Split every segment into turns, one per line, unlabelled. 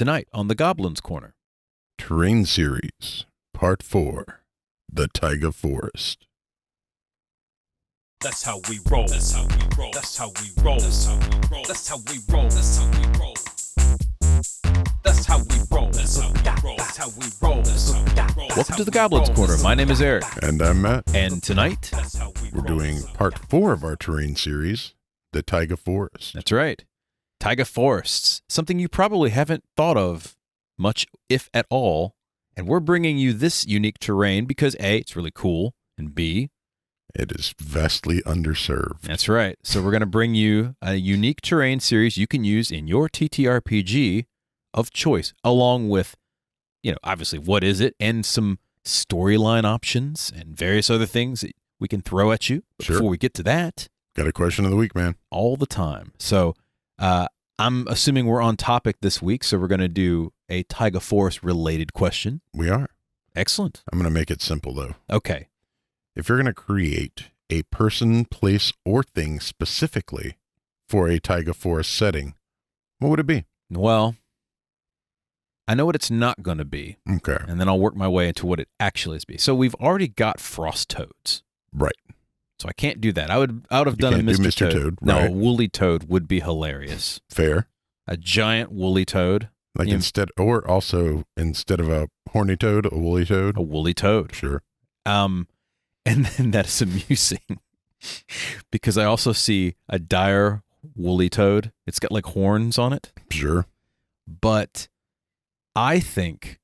Tonight on the Goblin's Corner.
Terrain Series, Part 4, the Taiga Forest.
That's how we roll. That's how we roll. That's how we roll. That's how we roll. That's how we roll. That's how we roll. That's how we roll. That's how we roll. That's how we roll. That's how we roll.
Welcome to the Goblin's Corner. My name is Eric.
And I'm Matt.
And tonight,
We're doing Part 4 of our Terrain Series, the Taiga Forest.
that's right, Taiga Forests, something you probably haven't thought of much, if at all. And we're bringing you this unique terrain because A, it's really cool, and B,
It is vastly underserved.
that's right. So we're going to bring you a unique terrain series you can use in your TTRPG of choice, along with, obviously, what is it, and some storyline options and various other things that we can throw at you. But
Sure.
Before we get to that,
Got a question of the week, man.
all the time. So I'm assuming we're on topic this week, so we're going to do a Taiga Forest related question.
We are.
Excellent.
I'm going to make it simple, though.
Okay.
If you're going to create a person, place, or thing specifically for a Taiga Forest setting, what would it be?
Well, I know what it's not going to be,
Okay.
and then I'll work my way into what it actually is be. So we've already got frost toads.
Right.
So I can't do that. I would have done a
can't do
Mr.
Mr.
Toad.
Toad,
No,
right.
a woolly toad would be hilarious.
Fair.
A giant woolly toad.
Like
You-
instead of a horny toad, a woolly toad.
A woolly toad.
Sure.
And then that's amusing because I also see a dire woolly toad. It's got like horns on it,
Sure.
but I think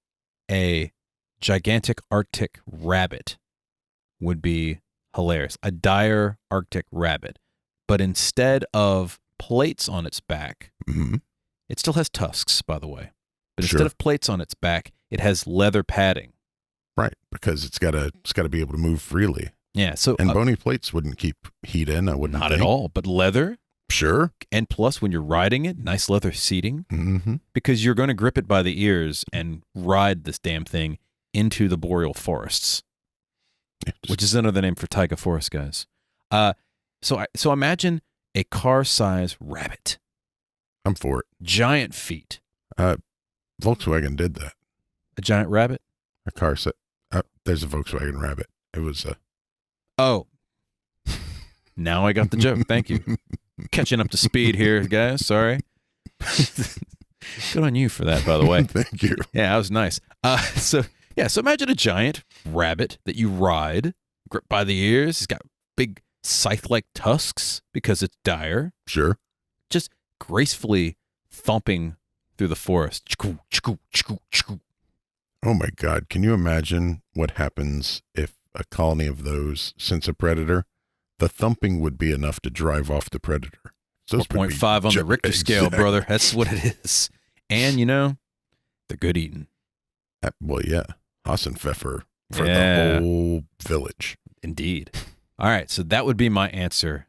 a gigantic Arctic rabbit would be hilarious. A dire Arctic rabbit, but instead of plates on its back,
hmm
it still has tusks, by the way. But
Sure.
instead of plates on its back, it has leather padding.
Right. Because it's got to be able to move freely.
Yeah, so
And bony plates wouldn't keep heat in, I wouldn't
not
think.
at all, but leather.
Sure.
And plus, when you're riding it, nice leather seating,
Mm-hmm.
because you're going to grip it by the ears and ride this damn thing into the boreal forests, which is another name for Taiga Forest, guys. So imagine a car-sized rabbit,
I'm for it.
giant feet,
Volkswagen did that.
a giant rabbit.
A car set. There's a Volkswagen Rabbit. It was a.
Oh, now I got the joke. Thank you. Catching up to speed here, guys. Sorry. Good on you for that, by the way.
Thank you.
Yeah, that was nice. So imagine a giant rabbit that you ride, grip by the ears. It's got big scythe-like tusks because it's dire,
Sure.
just gracefully thumping through the forest. Choo, choo, choo, choo.
Oh my God. Can you imagine what happens if a colony of those sense a predator? The thumping would be enough to drive off the predator. Those would be
4.5 on the Richter scale,
Exactly.
brother. That's what it is. And, they're good eating.
Well, yeah. Hassenpfeffer for
Yeah.
the whole village.
Indeed. All right, so that would be my answer,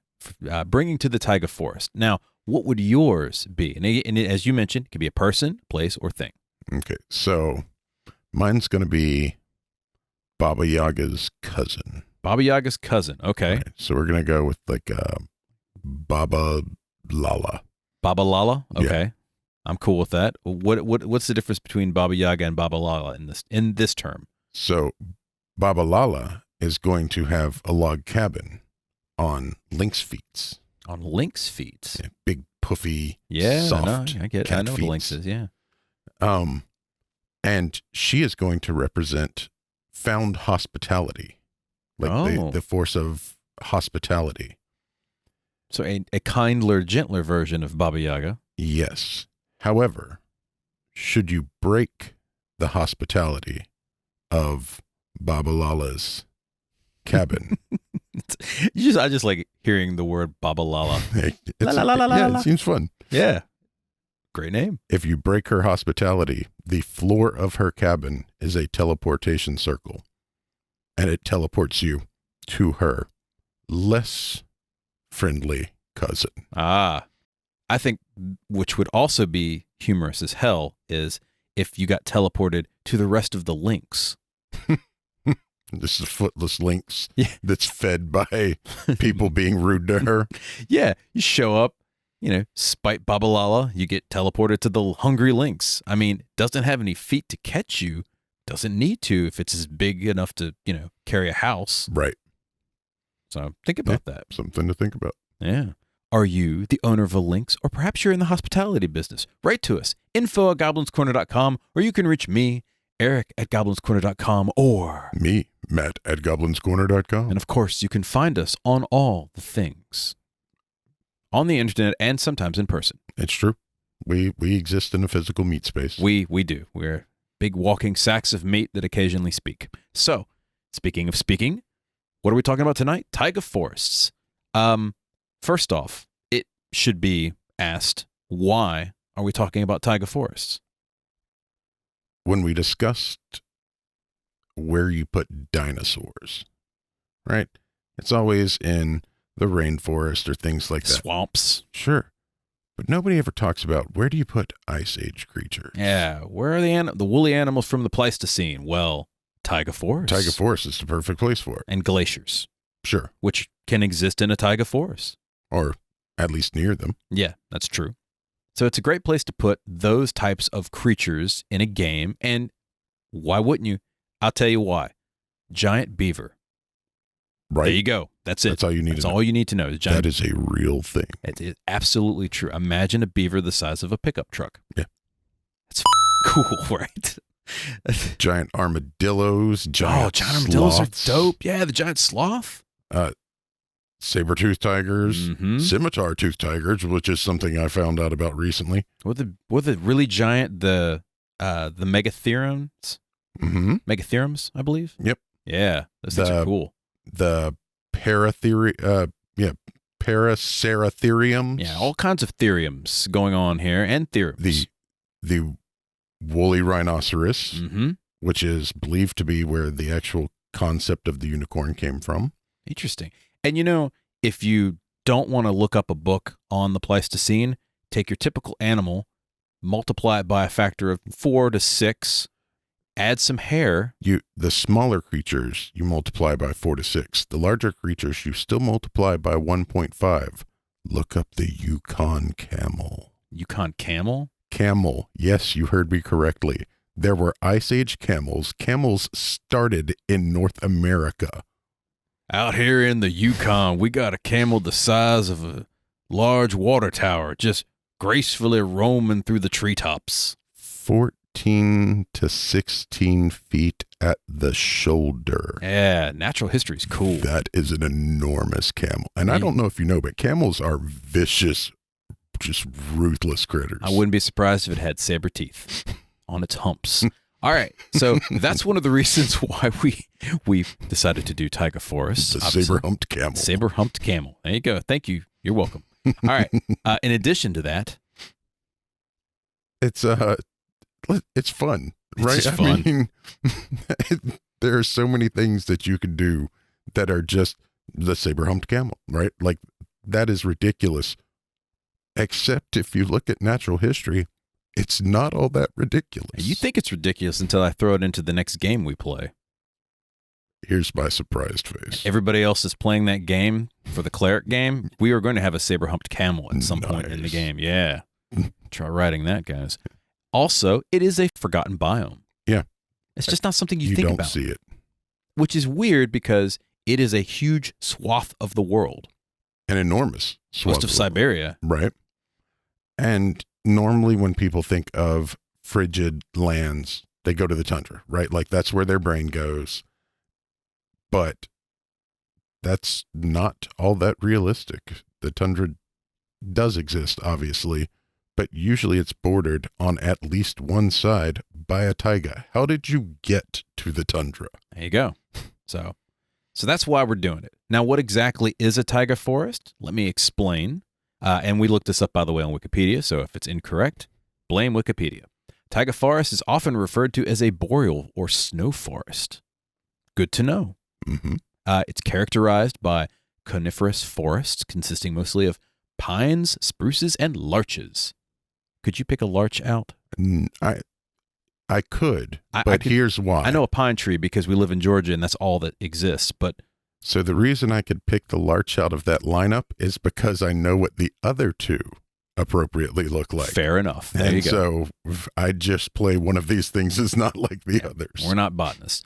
bringing to the Taiga Forest. Now, what would yours be? And as you mentioned, it could be a person, place, or thing.
Okay. So mine's going to be Baba Yaga's cousin.
Baba Yaga's cousin. Okay.
Right, so we're going to go with like Baba Lala.
Baba Lala.
Yeah.
Okay. I'm cool with that. What's the difference between Baba Yaga and Baba Lala in this term?
So Baba Lala is going to have a log cabin on lynx feet.
On lynx feet.
Yeah, big, puffy,
Yeah,
soft
no, I get.
cat
I know what a lynx
feet.
is. Yeah.
And she is going to represent found hospitality, like
Oh.
the force of hospitality.
So a kindler, gentler version of Baba Yaga.
Yes. However, should you break the hospitality of Baba Lala's cabin,
I just like hearing the word Baba Lala.
it's,
La, la, la, la,
yeah,
la.
it seems fun.
Yeah. Great name.
If you break her hospitality, the floor of her cabin is a teleportation circle, and it teleports you to her less friendly cousin.
I think which would also be humorous as hell is if you got teleported to the rest of the lynx.
This is a footless lynx
Yeah.
that's fed by people being rude to her.
Yeah, you show up spite Babalala, you get teleported to the Hungry Lynx. I mean, doesn't have any feet to catch you. Doesn't need to if it's as big enough to, carry a house.
Right.
So think about that.
Something to think about.
Yeah. Are you the owner of a lynx, or perhaps you're in the hospitality business? Write to us, info@goblinscorner.com, or you can reach me, Eric at goblinscorner.com, or
me, Matt at goblinscorner.com.
And of course, you can find us on all the things. On the internet and sometimes in person.
It's true. We exist in a physical meat space.
We do. We're big walking sacks of meat that occasionally speak. So, speaking of speaking, what are we talking about tonight? Taiga Forests. First off, it should be asked, why are we talking about Taiga Forests?
When we discussed where you put dinosaurs, right? It's always in the rainforest or things like that.
Swamps.
Sure. But nobody ever talks about, where do you put Ice Age creatures?
Yeah. Where are the woolly animals from the Pleistocene? Well, Taiga Forest.
Taiga Forest is the perfect place for it.
And glaciers.
Sure.
Which can exist in a taiga forest.
Or at least near them.
Yeah, that's true. So it's a great place to put those types of creatures in a game. And why wouldn't you? I'll tell you why. Giant beaver.
Right.
There you go. That's it.
That's all you need
That's
to know.
all you need to know.
That is a real thing.
It is absolutely true. Imagine a beaver the size of a pickup truck.
Yeah.
That's cool, right?
Giant armadillos. Giant
armadillos
sloths.
are dope. Yeah, the giant sloth.
Saber-toothed tigers,
Mhm.
scimitar-toothed tigers, which is something I found out about recently.
With the really giant, the megatherems.
Mm-hmm.
Megatherems, I believe.
Yep.
Yeah, those things are cool.
The Paraceratheriums.
Yeah, all kinds of theriums going on here, and theorems.
The woolly rhinoceros,
Mm-hmm.
which is believed to be where the actual concept of the unicorn came from.
Interesting. And if you don't want to look up a book on the Pleistocene, take your typical animal, multiply it by a factor of 4 to 6, add some hair.
The smaller creatures you multiply by 4 to 6. The larger creatures you still multiply by 1.5. Look up the Yukon Camel.
Yukon Camel?
Camel. Yes, you heard me correctly. There were Ice Age camels. Camels started in North America.
Out here in the Yukon, we got a camel the size of a large water tower, just gracefully roaming through the treetops.
14 to 16 feet at the shoulder.
Yeah, natural history is cool.
That is an enormous camel. And I don't know if you know, but camels are vicious, just ruthless critters.
I wouldn't be surprised if it had saber teeth on its humps. All right, so that's one of the reasons why we decided to do Taiga Forests.
The saber-humped camel.
Saber-humped camel. There you go. Thank you. You're welcome. All right. In addition to that,
it's fun, right?
It's just fun.
I mean, there are so many things that you can do that are just the saber-humped camel, right? Like, that is ridiculous. Except if you look at natural history, it's not all that ridiculous.
You think it's ridiculous until I throw it into the next game we play.
Here's my surprised face.
Everybody else is playing that game for the cleric game. We are going to have a saber-humped camel at some point in the game. Yeah. Try writing that, guys. Also, it is a forgotten biome.
Yeah.
It's just not something you think
don't
about.
see it.
Which is weird because it is a huge swath of the world.
An enormous swath.
Most of Siberia.
Right. And normally when people think of frigid lands, they go to the tundra, right? Like that's where their brain goes. But that's not all that realistic. The tundra does exist, obviously, but usually it's bordered on at least one side by a taiga. How did you get to the tundra?
There you go. So that's why we're doing it. Now, what exactly is a taiga forest? Let me explain. And we looked this up, by the way, on Wikipedia, so if it's incorrect, blame Wikipedia. Taiga forest is often referred to as a boreal or snow forest. Good to know.
Mm-hmm.
It's characterized by coniferous forests consisting mostly of pines, spruces, and larches. Could you pick a larch out?
I could, but here's why.
I know a pine tree because we live in Georgia and that's all that exists, but...
So the reason I could pick the larch out of that lineup is because I know what the other two appropriately look like.
Fair enough. There you go.
So I just play one of these things is not like the others.
We're not botanists.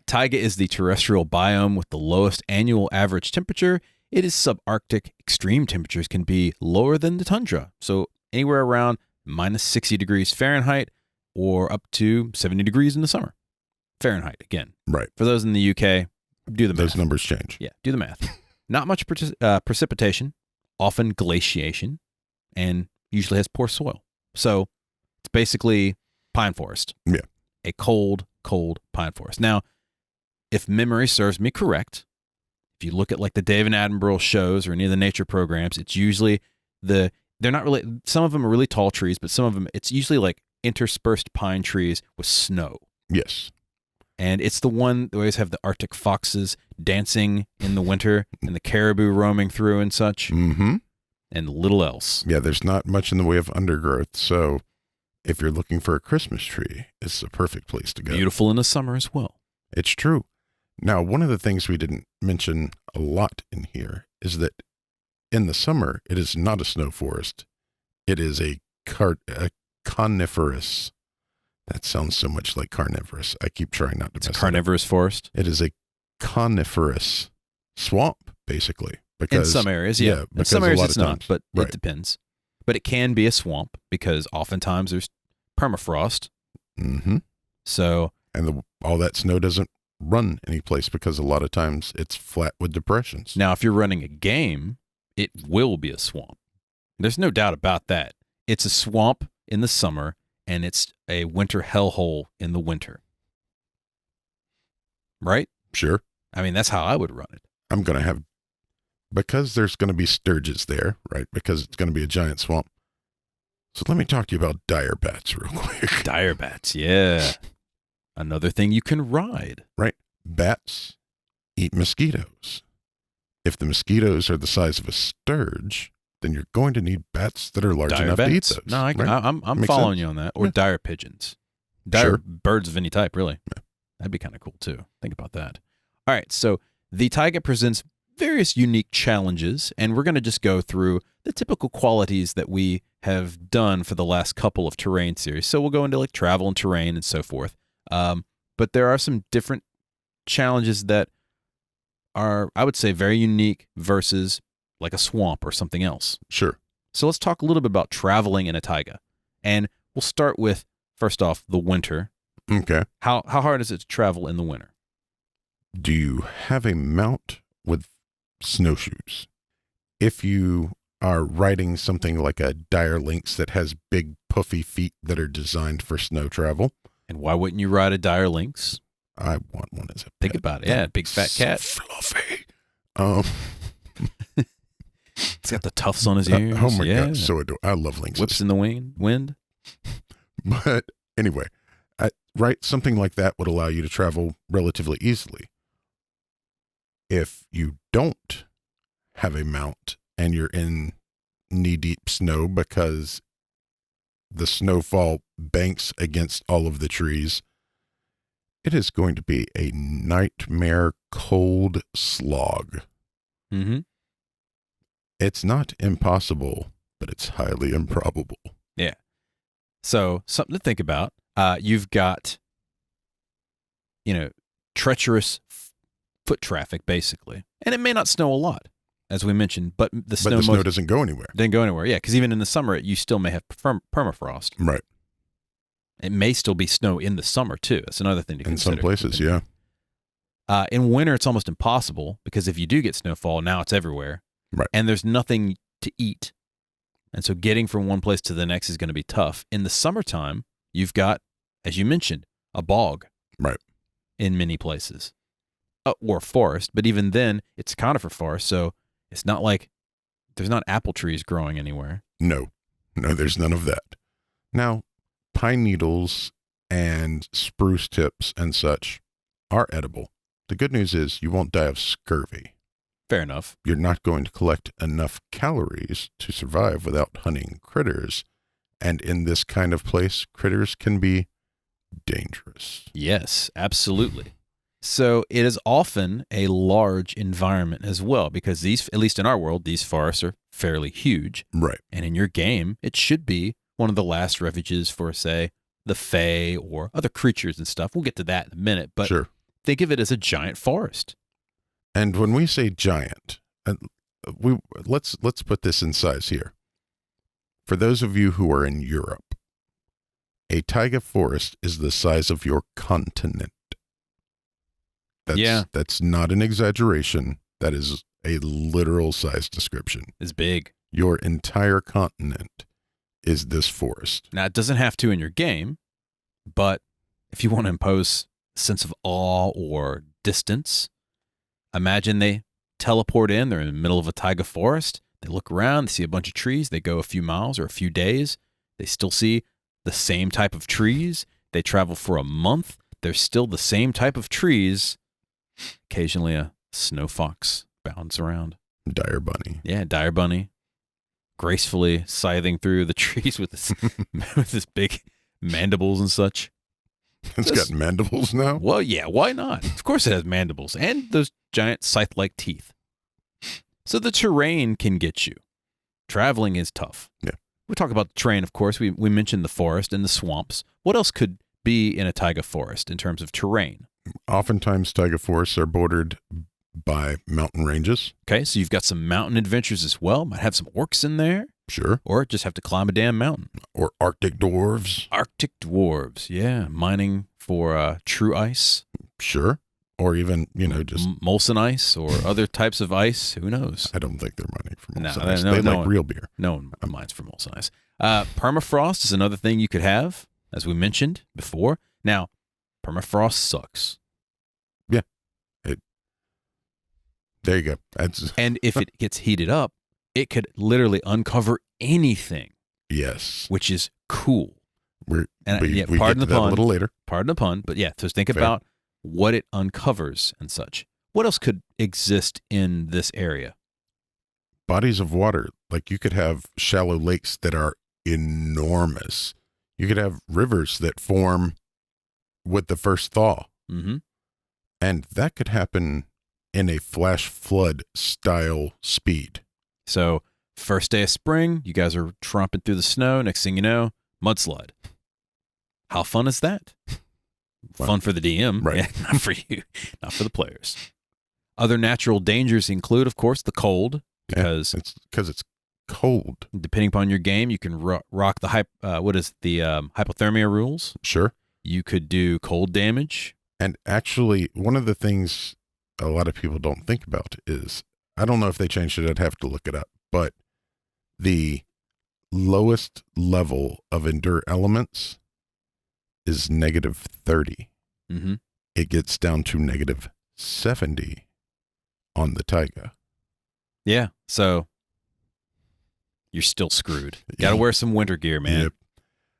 Taiga is the terrestrial biome with the lowest annual average temperature. It is subarctic. Extreme temperatures can be lower than the tundra, so anywhere around minus 60 degrees Fahrenheit or up to 70 degrees in the summer. Fahrenheit, again.
Right.
For those in the UK, do the math.
Those numbers change.
Yeah, do the math. Not much precipitation, often glaciation, and usually has poor soil. So it's basically pine forest.
Yeah.
A cold, cold pine forest. Now, if memory serves me correct, if you look at like the David Attenborough shows or any of the nature programs, it's usually they're not really, some of them are really tall trees, but some of them, it's usually like interspersed pine trees with snow.
Yes.
And it's the one that always have the Arctic foxes dancing in the winter and the caribou roaming through and such.
Mm-hmm.
And little else.
Yeah, there's not much in the way of undergrowth. So if you're looking for a Christmas tree, it's a perfect place to go.
Beautiful in the summer as well.
It's true. Now, one of the things we didn't mention a lot in here is that in the summer, it is not a snow forest. It is a coniferous. That sounds so much like carnivorous. I keep trying not to mess
It's a carnivorous forest.
It is a coniferous swamp, basically. Because,
in some areas, yeah. In some areas it's not, but it depends. But it can be a swamp because oftentimes there's permafrost.
Mm-hmm.
So,
and all that snow doesn't run any place because a lot of times it's flat with depressions.
Now, if you're running a game, it will be a swamp. There's no doubt about that. It's a swamp in the summer, and it's a winter hellhole in the winter. Right?
Sure.
I mean, that's how I would run it.
I'm going to have, because there's going to be sturges there, right? Because it's going to be a giant swamp. So let me talk to you about dire bats real quick.
Dire bats, yeah. Another thing you can ride.
Right. Bats eat mosquitoes. If the mosquitoes are the size of a sturge, then you're going to need bats that are large
Dire
enough
bats.
to eat those.
No,
right?
I'm
Makes
following
sense.
you on that. Or
Yeah.
dire pigeons. Dire
Sure.
birds of any type, really.
Yeah.
That'd be kind of cool, too. Think about that. All right, so the taiga presents various unique challenges, and we're going to just go through the typical qualities that we have done for the last couple of terrain series. So we'll go into like travel and terrain and so forth. But there are some different challenges that are, I would say, very unique versus like a swamp or something else.
Sure.
So let's talk a little bit about traveling in a taiga. And we'll start with, first off, the winter.
Okay.
How hard is it to travel in the winter?
Do you have a mount with snowshoes? If you are riding something like a dire lynx that has big puffy feet that are designed for snow travel.
And why wouldn't you ride a dire lynx?
I want one as a
Think
pet.
about it. Yeah, big fat
So
cat.
fluffy.
It's got the tufts on his ears.
Oh my
yeah.
God, so adorable. I love lynxes.
Whips in the wind.
But anyway, right, something like that would allow you to travel relatively easily. If you don't have a mount and you're in knee-deep snow because the snowfall banks against all of the trees, it is going to be a nightmare cold slog.
Mm-hmm.
It's not impossible, but it's highly improbable.
Yeah. So something to think about. You've got, treacherous foot traffic, basically. And it may not snow a lot, as we mentioned, but the snow
doesn't go anywhere.
Didn't go anywhere, yeah, because even in the summer, you still may have permafrost.
Right.
It may still be snow in the summer, too. That's another thing to
In
consider.
some places, yeah.
In winter, it's almost impossible, because if you do get snowfall, now it's everywhere.
Right.
And there's nothing to eat. And so getting from one place to the next is going to be tough. In the summertime, you've got, as you mentioned, a bog.
Right.
In many places. Or forest, but even then, it's conifer forest, so it's not like there's not apple trees growing anywhere.
No, there's none of that. Now, pine needles and spruce tips and such are edible. The good news is you won't die of scurvy.
Fair enough.
You're not going to collect enough calories to survive without hunting critters. And in this kind of place, critters can be dangerous.
Yes, absolutely. So it is often a large environment as well, because these, at least in our world, these forests are fairly huge.
Right.
And in your game, it should be one of the last refuges for, say, the Fae or other creatures and stuff. We'll get to that in a minute, but
Sure.
think of it as a giant forest.
And when we say giant, let's put this in size here. For those of you who are in Europe, a taiga forest is the size of your continent. That's not an exaggeration. That is a literal size description.
It's big.
Your entire continent is this forest.
Now, it doesn't have to in your game, but if you want to impose a sense of awe or distance, imagine they teleport in. They're in the middle of a taiga forest. They look around. They see a bunch of trees. They go a few miles or a few days. They still see the same type of trees. They travel for a month. There's still the same type of trees. Occasionally a snow fox bounds around.
Dire bunny.
Yeah, dire bunny. Gracefully scything through the trees with this big mandibles and such.
It's got mandibles now?
Well, yeah, why not? Of course it has mandibles and those giant scythe-like teeth. So the terrain can get you. Traveling is tough.
Yeah.
We talk about the terrain, of course. We mentioned the forest and the swamps. What else could be in a taiga forest in terms of terrain?
Oftentimes, taiga forests are bordered by mountain ranges.
Okay, so you've got some mountain adventures as well. Might have some orcs in there.
Sure.
Or just have to climb a damn mountain.
Or Arctic dwarves.
Arctic dwarves, yeah. Mining for true ice.
Sure. Or even, just...
Molson ice or other types of ice. Who knows?
I don't think they're mining for
No,
Molson ice.
no,
They
no
like
one-
real beer.
No one mines for Molson ice. Permafrost is another thing you could have, as we mentioned before. Now, permafrost sucks.
There you go.
And if it gets heated up, it could literally uncover anything,
Yes.
which is cool.
We
pardon
get
the
to that
pun.
a little later.
Pardon the pun, but yeah, so think
Fair.
about what it uncovers and such. What else could exist in this area?
Bodies of water. Like you could have shallow lakes that are enormous. You could have rivers that form with the first thaw.
Mm-hmm.
And that could happen in a flash flood style speed.
So first day of spring, you guys are tromping through the snow. Next thing you know, mudslide. How fun is that?
Well,
Fun for the DM,
right.
Yeah, not for you, not for the players. Other natural dangers include, of course, the cold, because
it's cold.
depending upon your game, you can rock the hypothermia rules.
Sure.
You could do cold damage.
And actually, one of the things a lot of people don't think about is, I don't know if they changed it, I'd have to look it up, but the lowest level of endure elements is -30.
Mm-hmm.
It gets down to -70 on the taiga.
Yeah, so you're still screwed. Got to wear some winter gear, man.
Yep.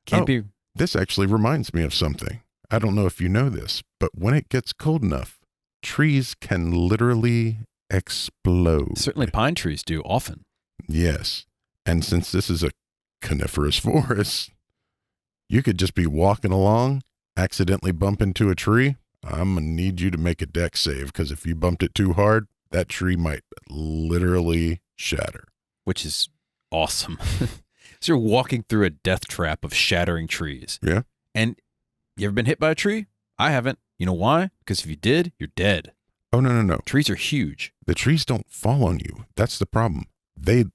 Can't
Oh.
be.
This actually reminds me of something. I don't know if you know this, but when it gets cold enough, trees can literally explode.
Certainly, pine trees do often.
Yes. And since this is a coniferous forest, you could just be walking along, accidentally bump into a tree. I'm going to need you to make a dex save, because if you bumped it too hard, that tree might literally shatter.
Which is awesome. So you're walking through a death trap of shattering trees.
Yeah.
And you ever been hit by a tree? I haven't. You know why? Because if you did, you're dead.
Oh, no.
Trees are huge.
The trees don't fall on you. That's the problem. The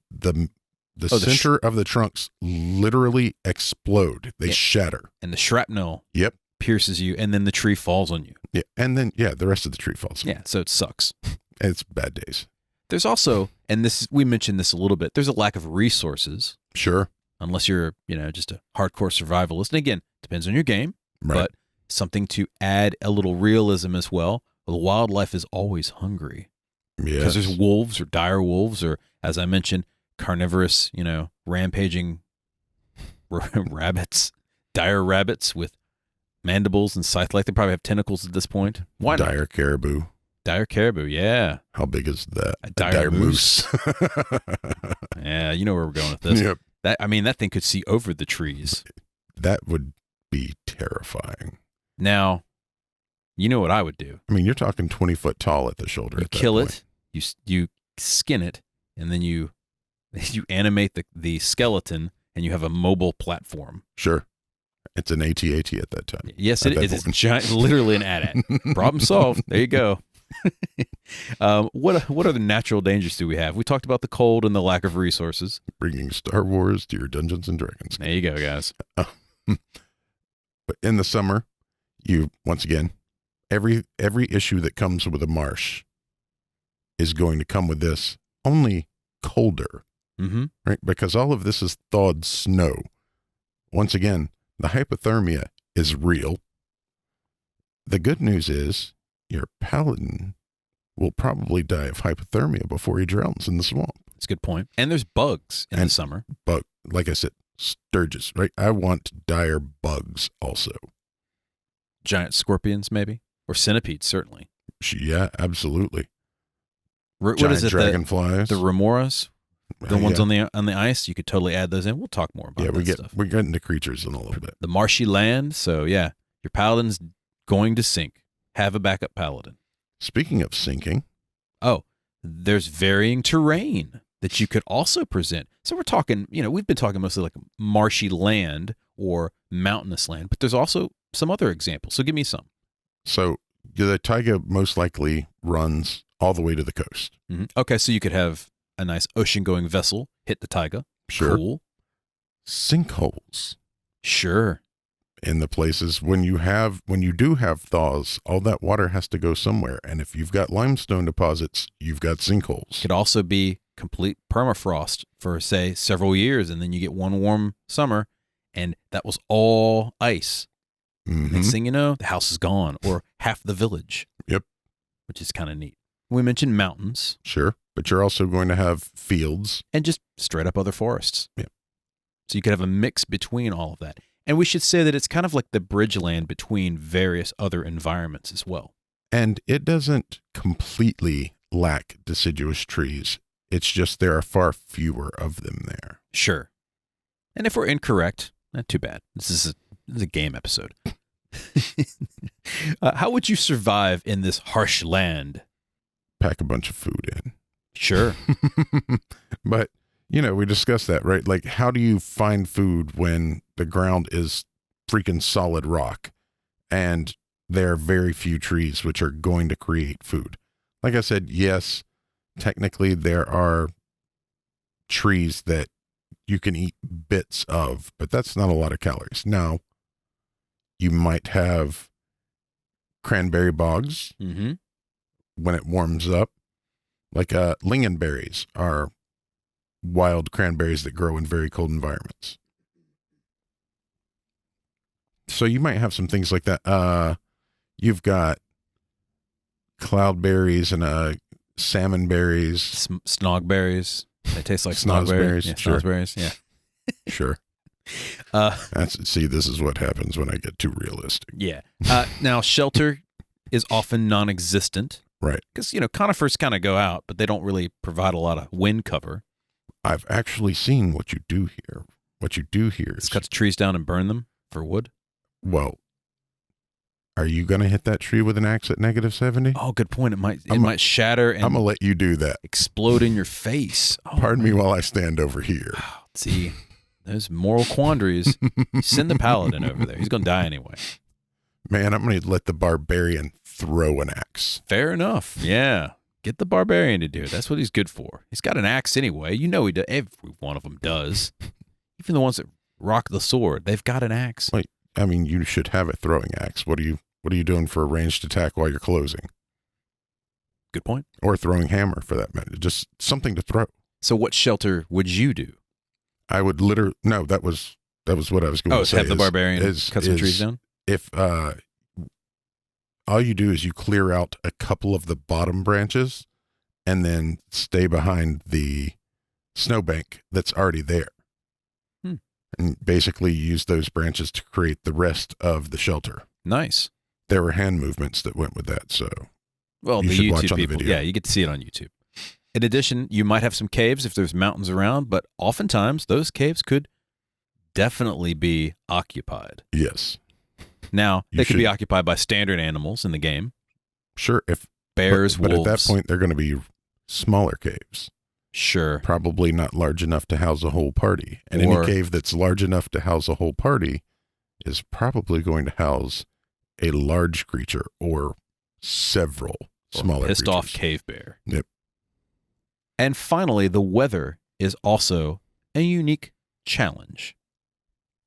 center of the trunks literally explode. They shatter.
And the shrapnel
Yep.
pierces you, and then the tree falls on you.
Yeah. And then, the rest of the tree falls.
Yeah, so it sucks.
It's bad days.
There's also, and we mentioned this a little bit, there's a lack of resources,
Sure.
unless you're, just a hardcore survivalist. And again, depends on your game,
Right.
but something to add a little realism as well. The wildlife is always hungry. Because
Yes.
there's wolves or dire wolves or, as I mentioned, carnivorous, rampaging rabbits, dire rabbits with mandibles and scythe-like. They probably have tentacles at this point. Why not?
Dire caribou.
Dire caribou, yeah.
How big is that?
A dire moose. Yeah, you know where we're going with this.
Yep.
That thing could see over the trees.
That would be terrifying.
Now, You know what I would do?
I mean, you're talking 20 foot tall at the shoulder.
You
at that
kill
point.
it, you skin it, and then you animate the skeleton, and you have a mobile platform.
Sure. It's an AT-AT at that time.
Yes,
At
it
that
is. It's
point.
giant, literally an AT-AT. Problem solved. There you go. What other natural dangers do we have? We talked about the cold and the lack of resources.
Bringing Star Wars to your Dungeons and Dragons.
There you go, guys.
But in the summer, you, once again, every issue that comes with a marsh is going to come with this, only colder,
Mm-hmm.
right? Because all of this is thawed snow. Once again, the hypothermia is real. The good news is your paladin will probably die of hypothermia before he drowns in the swamp.
That's a good point. And there's bugs in the
And-
summer.
But like I said, sturges, right? I want dire bugs also.
Giant scorpions, maybe, or centipedes, certainly.
Yeah, absolutely.
What
Giant
is it?
dragonflies.
The remoras, the
Yeah.
ones on the ice. You could totally add those in. We'll talk more about that stuff.
We're getting to creatures in a little bit.
The marshy land. So yeah, your paladin's going to sink. Have a backup paladin.
Speaking of sinking,
Oh, there's varying terrain that you could also present. So we're talking, we've been talking mostly like marshy land or mountainous land, but there's also some other examples. So give me some.
so the taiga most likely runs all the way to the coast.
Okay, so you could have a nice ocean-going vessel hit the taiga.
Sure.
Cool.
Sinkholes
Sure.
in the places when you do have thaws, all that water has to go somewhere. And if you've got limestone deposits, you've got sinkholes.
Could also be complete permafrost for, say, several years, and then you get one warm summer, and that was all ice.
Mhm.
Next thing you know, the house is gone, or half the village.
Yep.
Which is kind of neat. We mentioned mountains
Sure. But you're also going to have fields.
and just straight up other forests.
Yep.
So you could have a mix between all of that. And we should say that it's kind of like the bridge land between various other environments as well.
And it doesn't completely lack deciduous trees. It's just there are far fewer of them there.
Sure. And if we're incorrect, not too bad. This is a game episode. How would you survive in this harsh land?
Pack a bunch of food in.
Sure.
But, we discussed that, right? Like, how do you find food when the ground is freaking solid rock and there are very few trees which are going to create food? Like I said, yes, technically there are trees that you can eat bits of, but that's not a lot of calories. Now, you might have cranberry bogs
Mm-hmm.
when it warms up. Like lingonberries are wild cranberries that grow in very cold environments. So you might have some things like that. You've got cloudberries and salmon berries.
Snogberries. They taste like
Snozberries,
snogberries. Yeah,
sure.
snozberries. Yeah.
Sure. See, this is what happens when I get too realistic.
Yeah. Now, shelter is often non-existent.
Right.
Because, conifers kind of go out, but they don't really provide a lot of wind cover.
I've actually seen what you do here. What you do here is,
Just cut the trees down and burn them for wood.
well, are you going to hit that tree with an axe at -70?
Oh, good point. It might shatter and
I'm going to let you do that.
explode in your face. Oh,
Pardon me while I stand over here.
see, those moral quandaries. Send the paladin over there. He's going to die anyway.
Man, I'm going to let the barbarian throw an axe.
Fair enough. Yeah. Get the barbarian to do it. That's what he's good for. He's got an axe anyway. He does. Every one of them does. Even the ones that rock the sword, they've got an axe.
Like, I mean, you should have a throwing axe. What are you doing for a ranged attack while you're closing?
Good point.
Or a throwing hammer for that matter. Just something to throw.
So what shelter would you do?
I would no, that was what I was going to say.
Have the barbarian cut some trees down?
If all you do is you clear out a couple of the bottom branches and then stay behind the snowbank that's already there. And basically use those branches to create the rest of the shelter.
Nice.
There were hand movements that went with that, so
Well,
you
the
should watch
YouTube
on the
people,
video.
yeah, you get to see it on YouTube. In addition, you might have some caves if there's mountains around, but oftentimes those caves could definitely be occupied.
yes.
Now,
You
they could be
should-
occupied by standard animals in the game.
Sure,
Bears,
but
wolves.
at that point, they're going to be smaller caves.
Sure.
Probably not large enough to house a whole party. And
Or-
any cave that's large enough to house a whole party is probably going to house a large creature or several
Or
smaller
pissed off
creatures.
cave bear.
Yep.
And finally, the weather is also a unique challenge.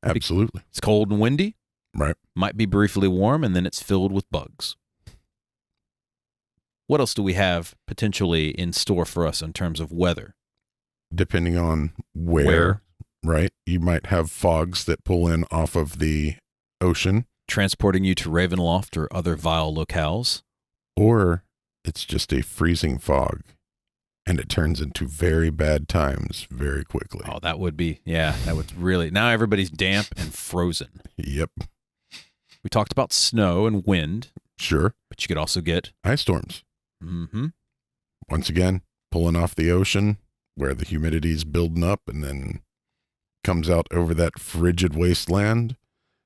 Absolutely.
It's cold and windy,
Right.
might be briefly warm, and then it's filled with bugs. What else do we have potentially in store for us in terms of weather?
Depending on where, right? You might have fogs that pull in off of the ocean,
Transporting you to Ravenloft or other vile locales.
or it's just a freezing fog and it turns into very bad times very quickly.
Oh, that would be, that would really, now everybody's damp and frozen.
Yep.
We talked about snow and wind,
Sure.
but you could also get,
Ice storms. Once again, pulling off the ocean where the humidity's building up and then comes out over that frigid wasteland.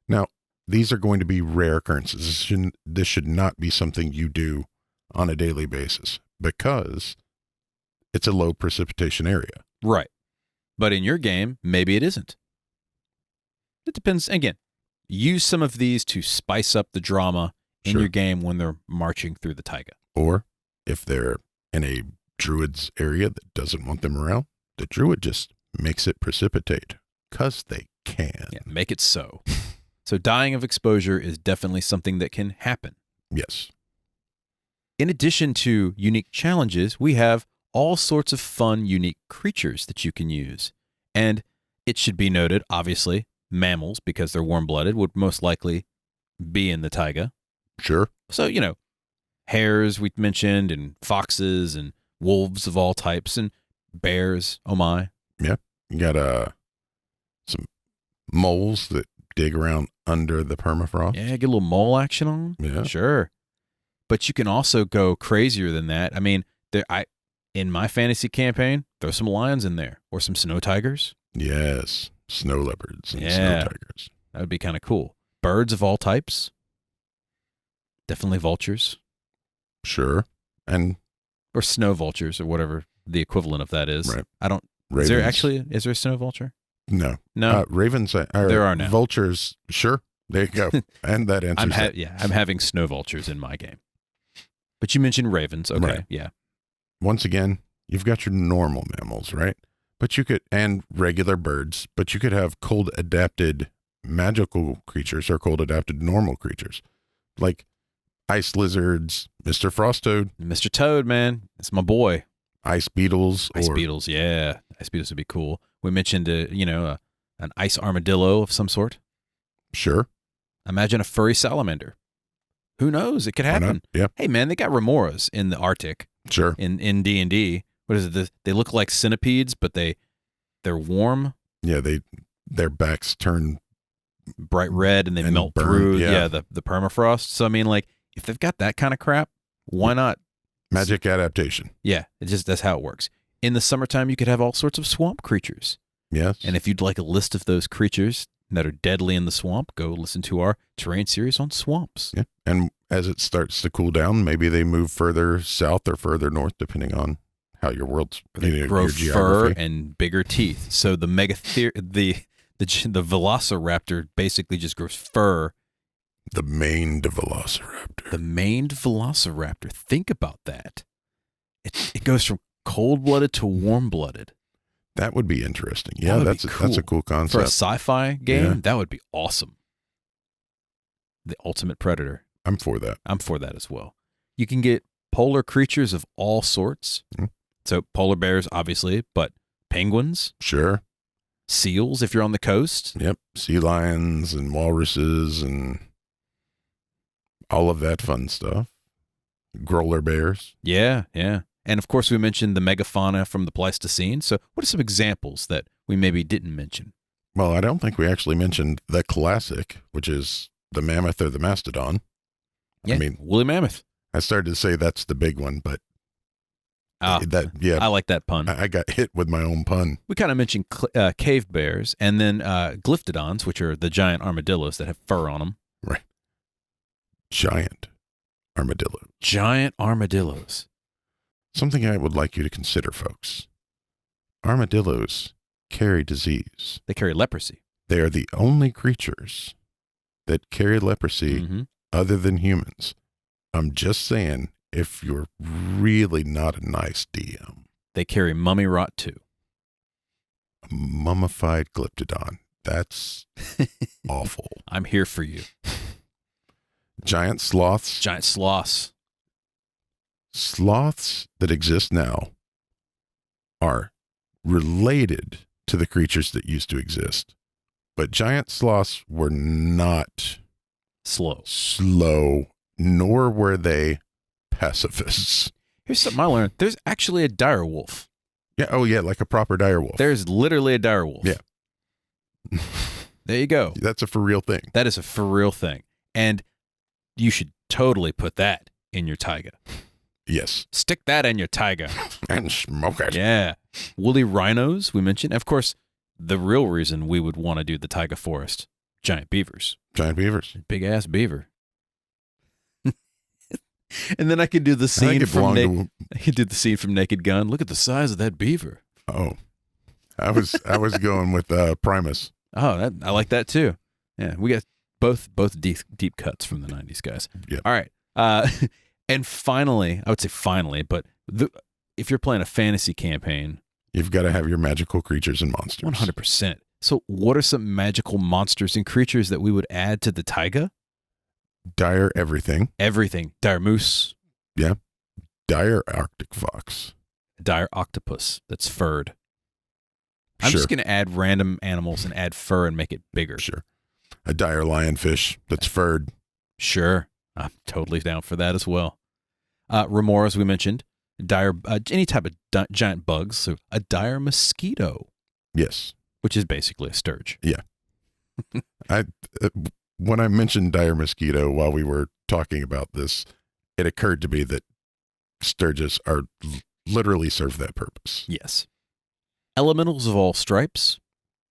Now, these are going to be rare occurrences. This should not be something you do on a daily basis because it's a low precipitation area.
right. But in your game, maybe it isn't. It depends. Again, use some of these to spice up the drama in
Sure.
your game when they're marching through the taiga.
Or if they're in a druid's area that doesn't want them around, the druid just makes it precipitate because they can.
Yeah, make it so. So dying of exposure is definitely something that can happen.
Yes.
In addition to unique challenges, we have all sorts of fun, unique creatures that you can use. And it should be noted, obviously, mammals, because they're warm-blooded, would most likely be in the taiga.
Sure.
So, hares we mentioned, and foxes, and wolves of all types, and bears, oh my.
You got some moles that dig around under the permafrost.
Yeah, get a little mole action on them.
Yeah.
Sure. But you can also go crazier than that. I mean, in my fantasy campaign, throw some lions in there or some snow tigers.
Yes. Snow leopards and
Yeah.
snow tigers.
That would be kind of cool. Birds of all types. Definitely vultures
Sure. And
or snow vultures or whatever the equivalent of that is.
Right.
I don't.
ravens.
Is there a snow vulture?
No.
No.
Ravens
There are now.
Vultures. Sure. There you go. And that answers that.
I'm having snow vultures in my game. But you mentioned ravens. Okay.
Right.
Yeah.
Once again, you've got your normal mammals, right? But you could, and regular birds, but you could have cold adapted magical creatures or cold adapted normal creatures like ice lizards, Mr. Frosttoad,
Mr. Toad, man. That's my boy.
ice beetles,
Ice
or
beetles. Yeah. Ice beetles would be cool. We mentioned, an ice armadillo of some sort.
sure.
Imagine a furry salamander. Who knows? It could
Why not?
happen.
Yeah,
Hey, man, they got remoras in the Arctic.
sure.
In D&D. What is it? They look like centipedes, but they're warm,
Yeah, their backs turn.
bright red, and they
And
melt
burn,
through
yeah.
the permafrost. So I mean, like, if they've got that kind of crap, why not?
Magic adaptation.
Yeah, that's how it works. In the summertime, you could have all sorts of swamp creatures.
Yes.
And if you'd like a list of those creatures that are deadly in the swamp, go listen to our terrain series on swamps.
Yeah. And as it starts to cool down, maybe they move further south or further north, depending on how your world's
They grow
your
fur
geography.
and bigger teeth. So the the velociraptor basically just grows fur.
The maned velociraptor.
The maned velociraptor. Think about that. It goes from cold-blooded to warm-blooded.
That would be interesting.
That
Yeah,
would be
that's a cool
For a
concept.
sci-fi game,
Yeah.
that would be awesome. The ultimate predator.
I'm for that.
I'm for that as well. You can get polar creatures of all sorts.
Mhm.
So polar bears, obviously, but penguins,
Sure.
seals if you're on the coast.
Yep. Sea lions and walruses and all of that fun stuff. Growler bears.
Yeah, yeah. And of course, we mentioned the megafauna from the Pleistocene. So what are some examples that we maybe didn't mention?
Well, I don't think we actually mentioned the classic, which is the mammoth or the mastodon.
Yeah,
I mean,
woolly mammoth.
I started to say that's the big one, but
Ah, I like that pun.
I got hit with my own pun.
We kind of mentioned cave bears and then glyptodons, which are the giant armadillos that have fur on them.
Right. giant armadillo.
Giant armadillos.
Something I would like you to consider, folks. Armadillos carry disease.
They carry leprosy.
They are the only creatures that carry leprosy
Mm-hmm.
other than humans. I'm just saying, if you're really not a nice DM,
They carry mummy rot too.
a mummified glyptodon. That's awful.
I'm here for you.
Giant sloths.
Giant sloths.
Sloths that exist now are related to the creatures that used to exist. But giant sloths were not
Slow.
slow, nor were they pacifists.
Here's something I learned. There's actually a dire wolf.
Yeah, oh yeah, like a proper direwolf.
There's literally a dire wolf.
Yeah.
There you go.
That's a for real thing.
That is a for real thing. And you should totally put that in your taiga.
Yes.
Stick that in your taiga.
And smoke it.
Yeah. Woolly rhinos, we mentioned. Of course, the real reason we would want to do the taiga forest, giant beavers.
Giant beavers.
Big ass beaver. And then I could do the
I think
scene
it
from
belonged
I could do the scene from Naked Gun. Look at the size of that beaver.
Oh, I was going with Primus.
Oh, I like that too. Yeah, we got both deep cuts from the 90s, guys.
Yeah.
All right. And finally, I would say finally, but if you're playing a fantasy campaign,
You've got to have your magical creatures and monsters.
100%. So what are some magical monsters and creatures that we would add to the taiga?
Dire everything.
Everything. Dire moose,
Dire Arctic fox.
dire octopus that's furred. I'm
Sure.
just going to add random animals and add fur and make it bigger.
Sure. A dire lionfish that's furred.
Sure. I'm totally down for that as well. Remora, as we mentioned, dire, any type of giant bugs. So a dire mosquito,
Yes.
which is basically a sturge.
When I mentioned dire mosquito while we were talking about this, it occurred to me that sturges are literally serve that purpose.
Yes. Elementals of all stripes.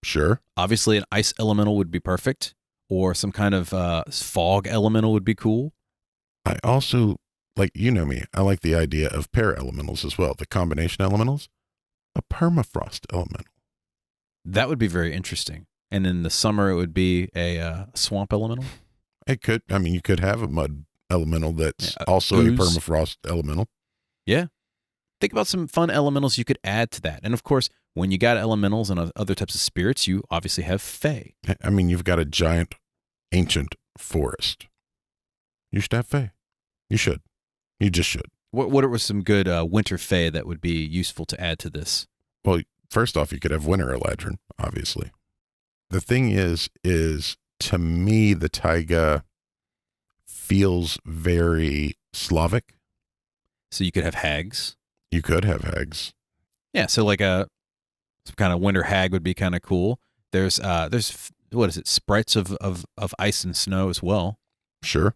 Sure.
Obviously, an ice elemental would be perfect, or some kind of fog elemental would be cool.
I also, like, you know me, I like the idea of pair elementals as well. The combination elementals, a permafrost elemental.
That would be very interesting. And in the summer, it would be a swamp elemental.
It could, I mean, you could have a mud elemental that's also
ooze.
a permafrost elemental.
Yeah. Think about some fun elementals you could add to that. And of course, when you got elementals and other types of spirits, you obviously have fae.
I mean, you've got a giant ancient forest. You should have fae. You should. You just should.
What are some good winter fae that would be useful to add to this?
Well, first off, you could have winter eladrin, obviously. The thing is to me, the taiga feels very Slavic.
So you could have hags.
You could have hags.
Yeah, so like some kind of winter hag would be kind of cool. There's what is it? Sprites of ice and snow as well.
Sure.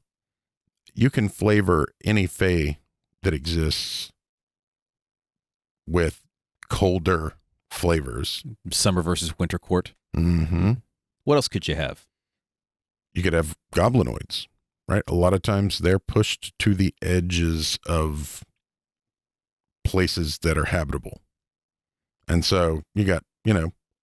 You can flavor any fae that exists with colder flavors.
Summer versus winter court.
Mm-hmm.
What else could you have?
You could have goblinoids, right? A lot of times they're pushed to the edges of places that are habitable. And so you got,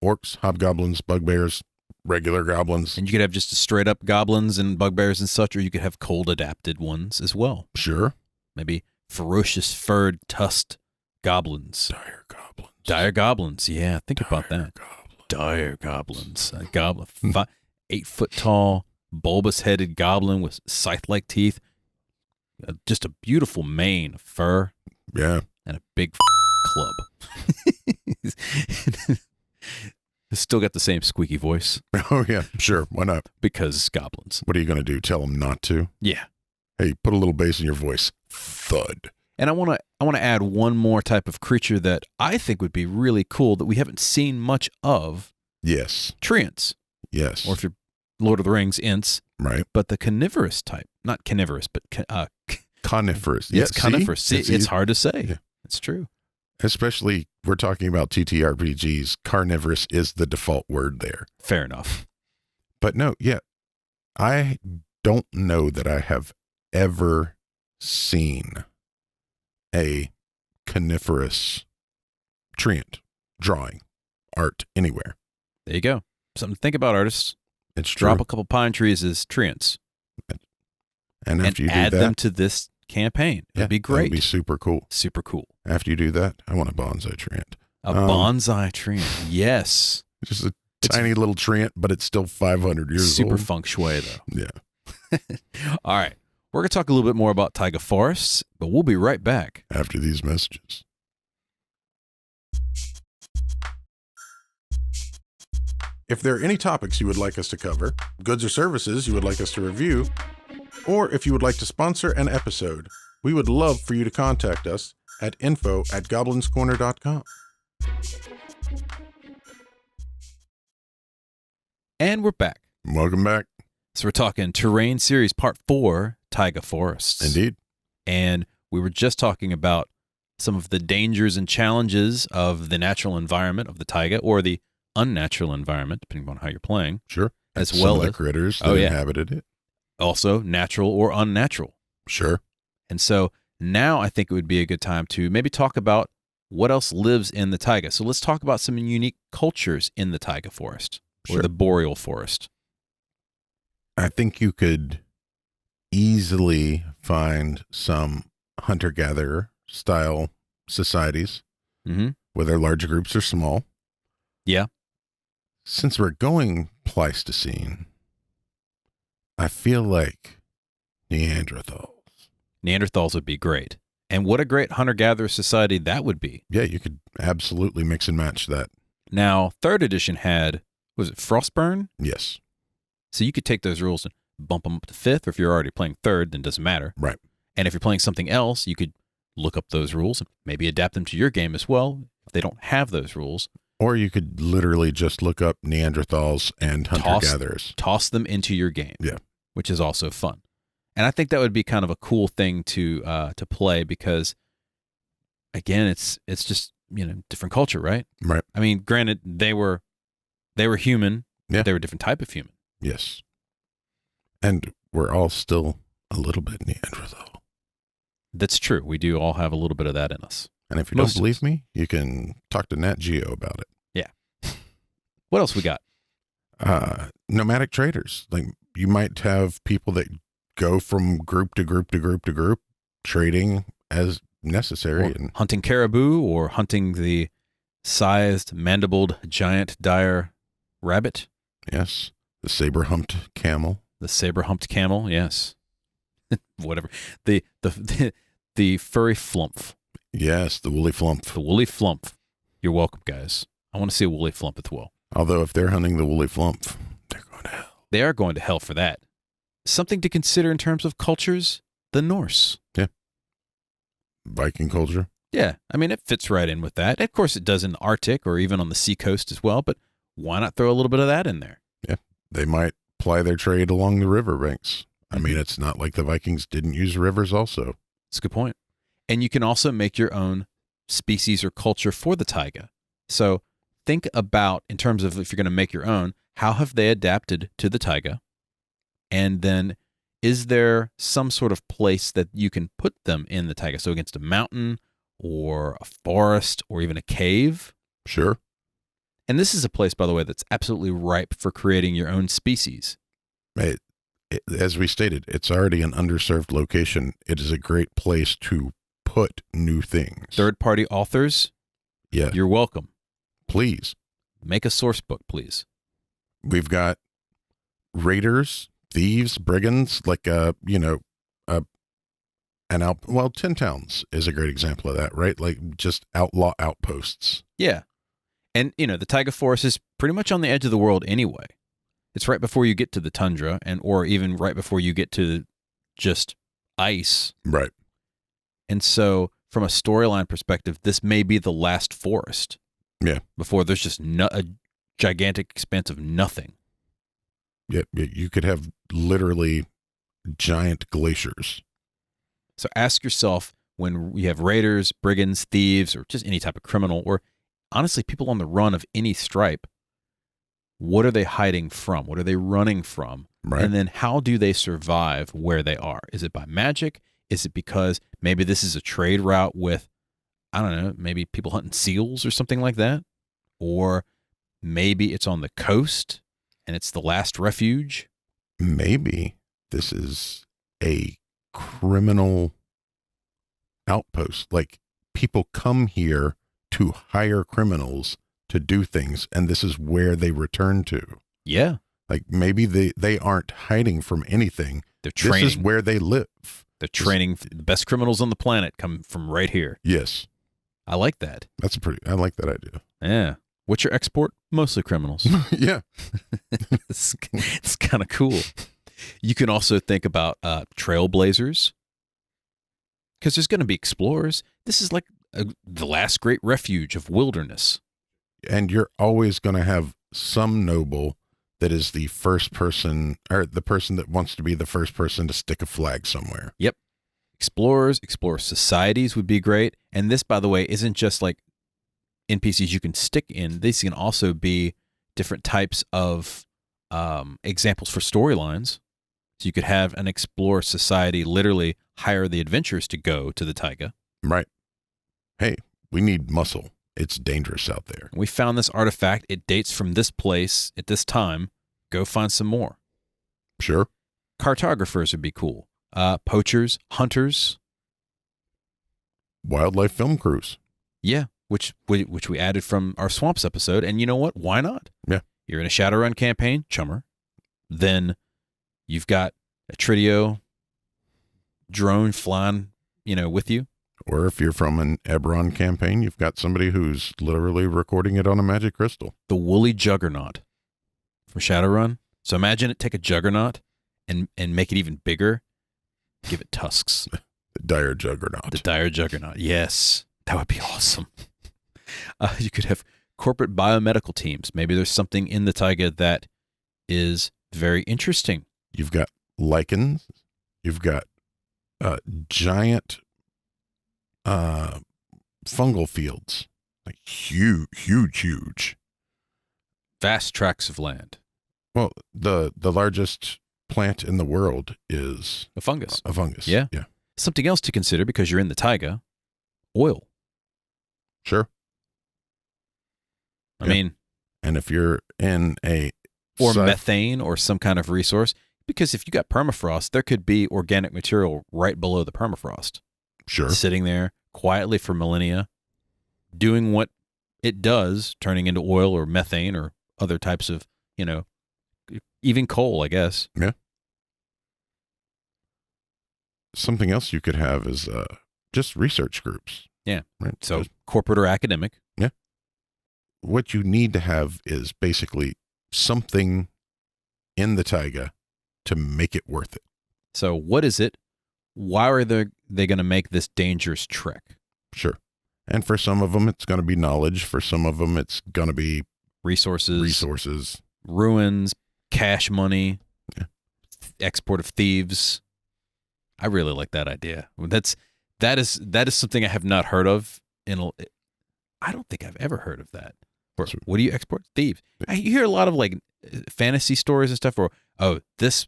orcs, hobgoblins, bugbears, regular goblins.
And you could have just straight up goblins and bugbears and such, or you could have cold adapted ones as well.
Sure.
Maybe ferocious furred tusked goblins.
Dire goblins.
Dire goblins. Yeah, think about
Dire
that.
goblins.
Dire goblins. A goblin, 8 foot tall, bulbous headed goblin with scythe like teeth. Just a beautiful mane of fur
Yeah.
and a big club. He's still got the same squeaky voice
Oh, yeah. Sure. Why not?
because goblins.
What are you going to do? Tell them not to?
Yeah.
Hey, put a little bass in your voice. Thud.
And I want to add one more type of creature that I think would be really cool that we haven't seen much of.
Yes.
Treants.
Yes.
Or if you're Lord of the Rings, Ints.
Right.
But the coniferous type. Not carnivorous, but
Coniferous.
it's coniferous. See,
It's
it's hard to say.
Yeah.
It's true.
Especially, we're talking about TTRPGs. Carnivorous is the default word there.
Fair enough.
But no, yeah. I don't know that I have ever seen a coniferous treant drawing art anywhere.
There you go. Something to think about, artists.
It's true.
Drop a couple pine trees as treants.
And after you do
add
that,
them to this campaign. It'd be great.
It'd be super cool.
Super cool.
After you do that, I want a bonsai treant.
A bonsai treant. Yes.
Just a tiny little treant, but it's still 500 years
super
old.
Super feng shui, though.
Yeah.
All right. We're going to talk a little bit more about Taiga Forests, but we'll be right back.
After these messages. If there are any topics you would like us to cover, goods or services you would like us to review, or if you would like to sponsor an episode, we would love for you to contact us at info@goblinscorner.com.
And we're back.
Welcome back.
So we're talking Terrain Series Part 4, Taiga Forests.
Indeed.
And we were just talking about some of the dangers and challenges of the natural environment of the taiga, or the unnatural environment, depending on how you're playing.
Sure.
As
Some
well
of the
as
critters that inhabited it.
Also natural or unnatural.
Sure.
And so now I think it would be a good time to maybe talk about what else lives in the taiga. So let's talk about some unique cultures in the taiga forest, or the boreal forest.
I think you could easily find some hunter-gatherer style societies, whether large groups or small.
Yeah.
Since we're going Pleistocene, I feel like Neanderthals.
Neanderthals would be great. And what a great hunter-gatherer society that would be.
Yeah, you could absolutely mix and match that.
Now, 3rd edition had, was it Frostburn?
Yes.
So you could take those rules and bump them up to 5th, or if you're already playing 3rd, then it doesn't matter.
Right.
And if you're playing something else, you could look up those rules and maybe adapt them to your game as well, if they don't have those rules.
Or you could literally just look up Neanderthals and hunter-gatherers.
Toss them into your game.
Yeah.
Which is also fun. And I think that would be kind of a cool thing to play because, again, it's just, different culture, right?
Right.
I mean, granted, they were human.
Yeah.
But they were a different type of human.
Yes. And we're all still a little bit Neanderthal.
That's true. We do all have a little bit of that in us.
And if you don't believe me, you can talk to Nat Geo about it.
Yeah. What else we got?
Nomadic traders. Like, you might have people that go from group to group to group to group, trading as necessary.
And hunting caribou, or hunting the sized, mandibled, giant dire rabbit.
Yes. The saber-humped camel.
The saber-humped camel, yes. Whatever. The furry flump.
Yes, the woolly flump.
The woolly flump. You're welcome, guys. I want to see a woolly flump as well.
Although if they're hunting the woolly flump, they're going to hell.
They are going to hell for that. Something to consider in terms of cultures, the Norse.
Yeah. Viking culture.
Yeah. I mean, it fits right in with that. Of course, it does in the Arctic or even on the seacoast as well, but why not throw a little bit of that in there?
Yeah. They might ply their trade along the river banks. I mean, it's not like the Vikings didn't use rivers also.
That's a good point. And you can also make your own species or culture for the taiga. So think about, in terms of if you're going to make your own, how have they adapted to the taiga? And then is there some sort of place that you can put them in the taiga? So against a mountain or a forest or even a cave?
Sure.
And this is a place, by the way, that's absolutely ripe for creating your own species.
As we stated, it's already an underserved location. It is a great place to put new things.
Third-party authors?
Yeah.
You're welcome.
Please.
Make a source book, please.
We've got raiders, thieves, brigands, like, Tin Towns is a great example of that, right? Like just outlaw outposts.
Yeah. And, the taiga forest is pretty much on the edge of the world anyway. It's right before you get to the tundra, or even right before you get to just ice.
Right.
And so from a storyline perspective, this may be the last forest.
Yeah.
Before there's just a gigantic expanse of nothing.
Yeah. You could have literally giant glaciers.
So ask yourself, when you have raiders, brigands, thieves, or just any type of criminal, or honestly, people on the run of any stripe, what are they hiding from? What are they running from?
Right.
And then how do they survive where they are? Is it by magic? Is it because maybe this is a trade route with, I don't know, maybe people hunting seals or something like that? Or maybe it's on the coast and it's the last refuge?
Maybe this is a criminal outpost. Like, people come here to hire criminals to do things, and this is where they return to.
Yeah.
Like, maybe they aren't hiding from anything.
They're training.
This is where they live.
They're training. The best criminals on the planet come from right here.
Yes.
I like that.
I like that idea.
Yeah. What's your export? Mostly criminals.
Yeah.
it's kind of cool. You can also think about trailblazers, because there's going to be explorers. This is like the last great refuge of wilderness.
And you're always going to have some noble that is the first person, or the person that wants to be the first person to stick a flag somewhere.
Yep. Explorers, explorer societies would be great. And this, by the way, isn't just like NPCs you can stick in. These can also be different types of examples for storylines. So you could have an explorer society literally hire the adventurers to go to the taiga.
Right. Hey, we need muscle. It's dangerous out there.
We found this artifact. It dates from this place at this time. Go find some more.
Sure.
Cartographers would be cool. Poachers, hunters.
Wildlife film crews.
Yeah, which we added from our Swamps episode. And you know what? Why not?
Yeah.
You're in a Shadowrun campaign, chummer. Then you've got a Tridio drone flying, with you.
Or if you're from an Eberron campaign, you've got somebody who's literally recording it on a magic crystal.
The woolly juggernaut from Shadowrun. So imagine it, take a juggernaut and make it even bigger. Give it tusks.
The dire juggernaut.
The dire juggernaut. Yes. That would be awesome. You could have corporate biomedical teams. Maybe there's something in the taiga that is very interesting.
You've got lichens. You've got giant fungal fields, like huge.
Vast tracts of land.
Well, the largest plant in the world is
A fungus.
a fungus.
Yeah.
Yeah.
Something else to consider because you're in the taiga. Oil.
Sure.
I
Yeah.
mean,
And if you're in a
or
sci-
methane or some kind of resource. Because if you got permafrost, there could be organic material right below the permafrost.
Sure.
Sitting there quietly for millennia, doing what it does, turning into oil or methane or other types of, even coal, I guess.
Yeah. Something else you could have is just research groups.
Yeah.
Right.
So
Just-
corporate or academic.
what you need to have is basically something in the taiga to make it worth it.
So what is it? Why are they going to make this dangerous trek?
Sure. And for some of them, it's going to be knowledge. For some of them, it's going to be
Resources,
ruins.
cash money,
Yeah.
export of thieves. I really like that idea. That is something I have not heard of. I don't think I've ever heard of that. What do you export? Thieves. You hear a lot of like fantasy stories and stuff. Or this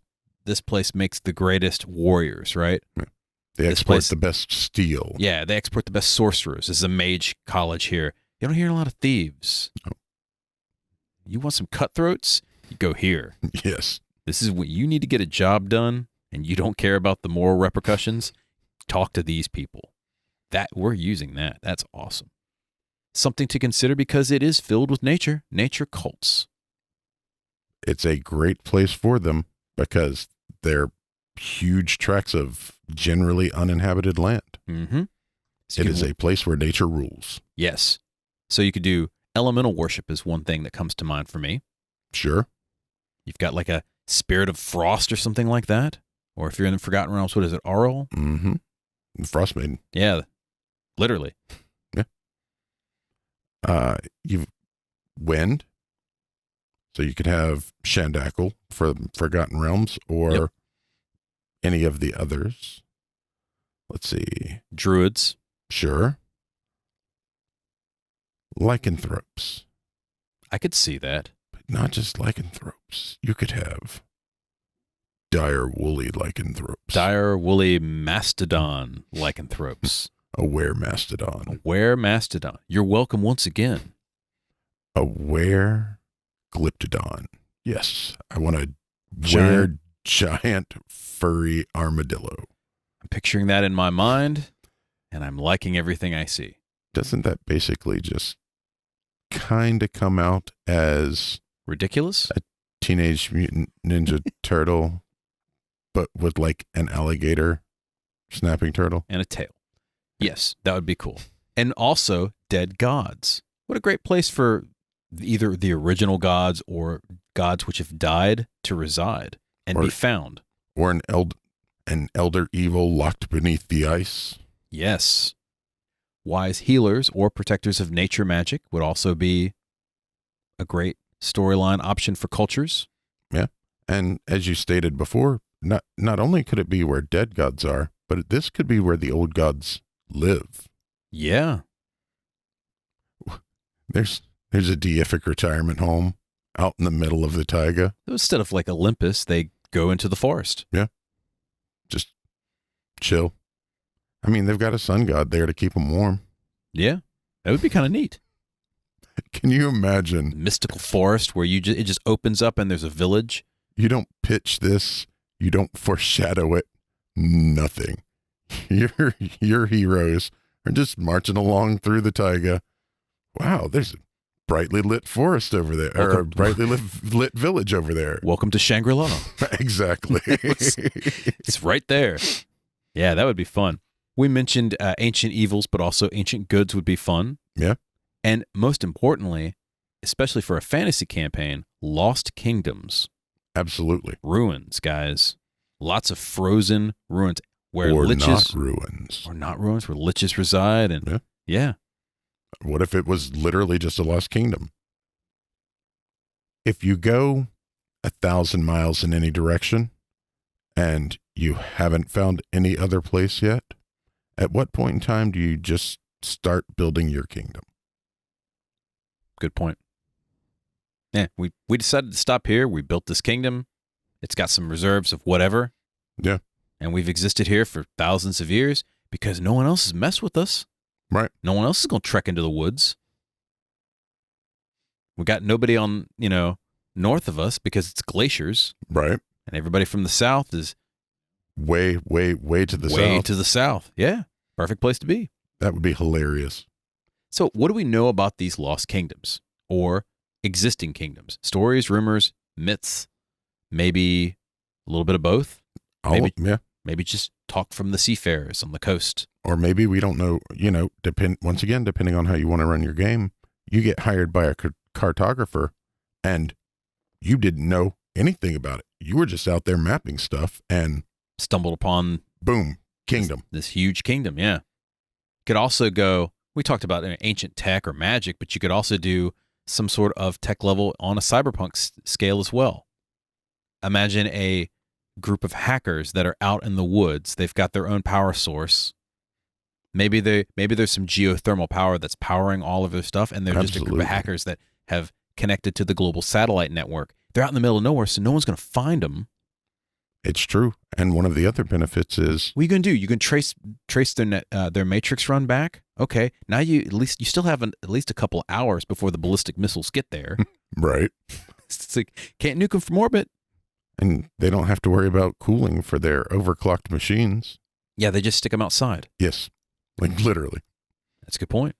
place makes the greatest warriors, right?
They
This
export
place-
the best steel.
Yeah, they export the best sorcerers. This is a mage college here. You don't hear a lot of thieves.
No.
You want some cutthroats? You go here.
Yes.
This is what you need to get a job done, and you don't care about the moral repercussions. Talk to these people. We're using that. That's awesome. Something to consider because it is filled with nature cults.
It's a great place for them because they're huge tracts of generally uninhabited land.
Mm-hmm. So
It is a place where nature rules.
Yes. So you could do elemental worship is one thing that comes to mind for me.
Sure.
You've got like a spirit of frost or something like that. Or if you're in the Forgotten Realms, what is it? Auril?
Mm-hmm. Frost Maiden.
Yeah. Literally.
You've wind. So you could have Shandakel for Forgotten Realms or
Yep.
any of the others. Let's see.
Druids.
Sure. Lycanthropes.
I could see that.
But not just lycanthropes. You could have dire woolly lycanthropes.
Dire woolly mastodon lycanthropes.
A were-mastodon.
Were-mastodon. You're welcome once again.
A were-glyptodon. Yes, I want a giant furry armadillo.
I'm picturing that in my mind, and I'm liking everything I see.
Doesn't that basically just kind of come out as
ridiculous?
A Teenage Mutant Ninja Turtle, but with like an alligator snapping turtle?
And a tail. Yes, that would be cool. And also dead gods. What a great place for either the original gods or gods which have died to reside and be found.
Or an elder evil locked beneath the ice.
Yes. Wise healers or protectors of nature magic would also be a great storyline option for cultures.
Yeah. And as you stated before, not only could it be where dead gods are, but this could be where the old gods live.
Yeah.
There's a deific retirement home out in the middle of the taiga.
Instead of like Olympus, they go into the forest.
Yeah. Just chill. I mean, they've got a sun god there to keep them warm.
Yeah. That would be kind of neat.
Can you imagine?
Mystical forest where it just opens up and there's a village.
You don't pitch this. You don't foreshadow it. Nothing. Your heroes are just marching along through the taiga. Wow, there's a brightly lit forest over there, or a brightly lit village over there.
Welcome to Shangri-La.
Exactly.
It's right there. Yeah, that would be fun. We mentioned ancient evils, but also ancient goods would be fun.
Yeah.
And most importantly, especially for a fantasy campaign, lost kingdoms.
Absolutely.
Ruins, guys. Lots of frozen ruins where
or
liches.
Not ruins.
Or not ruins, where liches reside. And yeah.
What if it was literally just a lost kingdom? If you go 1,000 miles in any direction and you haven't found any other place yet, at what point in time do you just start building your kingdom?
Good point. Yeah, we decided to stop here. We built this kingdom. It's got some reserves of whatever.
Yeah.
And we've existed here for thousands of years because no one else has messed with us.
Right.
No one else is going to trek into the woods. We got nobody on, north of us because it's glaciers.
Right.
And everybody from the south is
way to the south.
Way to the south. Yeah. Perfect place to be.
That would be hilarious.
So what do we know about these lost kingdoms or existing kingdoms? Stories, rumors, myths, maybe a little bit of both? Maybe just talk from the seafarers on the coast.
Or maybe we don't know, depending on how you want to run your game, you get hired by a cartographer and you didn't know anything about it. You were just out there mapping stuff and
stumbled upon,
boom, kingdom.
This huge kingdom, yeah. Could also go, we talked about ancient tech or magic, but you could also do some sort of tech level on a cyberpunk scale as well. Imagine a group of hackers that are out in the woods. They've got their own power source. Maybe there's some geothermal power that's powering all of their stuff, and they're just a group of hackers that have connected to the global satellite network. They're out in the middle of nowhere, so no one's going to find them.
It's true. And one of the other benefits is...
What are you going to do? You can trace their matrix run back? Okay. Now you still have at least a couple hours before the ballistic missiles get there.
Right.
It's like, can't nuke them from orbit.
And they don't have to worry about cooling for their overclocked machines.
Yeah, they just stick them outside.
Yes. Like literally.
That's a good point.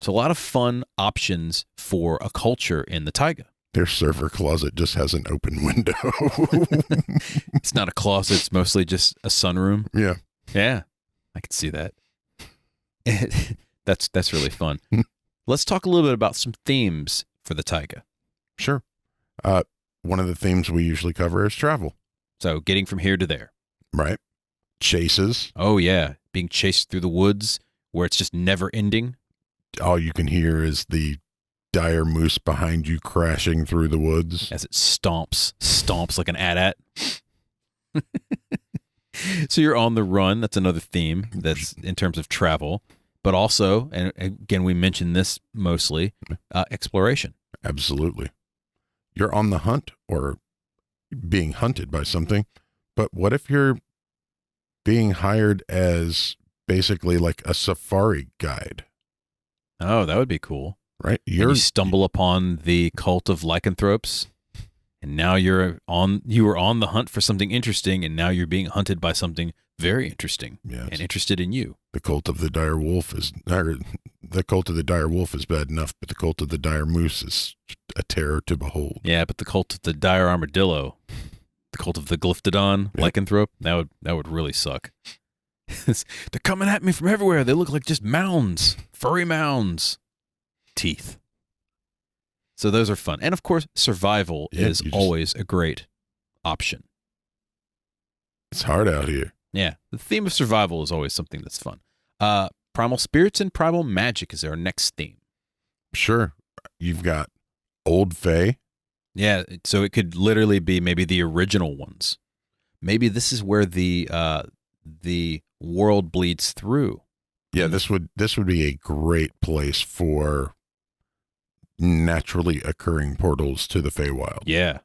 So a lot of fun options for a culture in the taiga.
Their server closet just has an open window.
It's not a closet. It's mostly just a sunroom.
Yeah.
Yeah. I can see that. That's really fun. Let's talk a little bit about some themes for the taiga.
Sure. One of the themes we usually cover is travel.
So getting from here to there.
Right. Chases.
Oh, yeah. Being chased through the woods where it's just never ending.
All you can hear is the dire moose behind you crashing through the woods.
As it stomps like an AT-AT. So you're on the run. That's another theme that's in terms of travel. But also, and again, we mentioned this mostly, exploration.
Absolutely. You're on the hunt or being hunted by something. But what if you're being hired as basically like a safari guide,
Oh, that would be cool.
right?
And you stumble upon the cult of lycanthropes, and now you were on the hunt for something interesting, and now you're being hunted by something very interesting and interested in you.
The cult of the dire wolf is bad enough, but the cult of the dire moose is a terror to behold.
Yeah, but the cult of the dire armadillo, the cult of the glyptodon lycanthrope, that would really suck. They're coming at me from everywhere. They look like just mounds, furry mounds, teeth. So those are fun. And of course, survival is always a great option.
It's hard out here.
Yeah, the theme of survival is always something that's fun. Primal spirits and primal magic is our next theme. Sure.
You've got old fae.
Yeah, so it could literally be maybe the original ones. Maybe this is where the world bleeds through.
Yeah, this would be a great place for naturally occurring portals to the Feywild.
Yeah.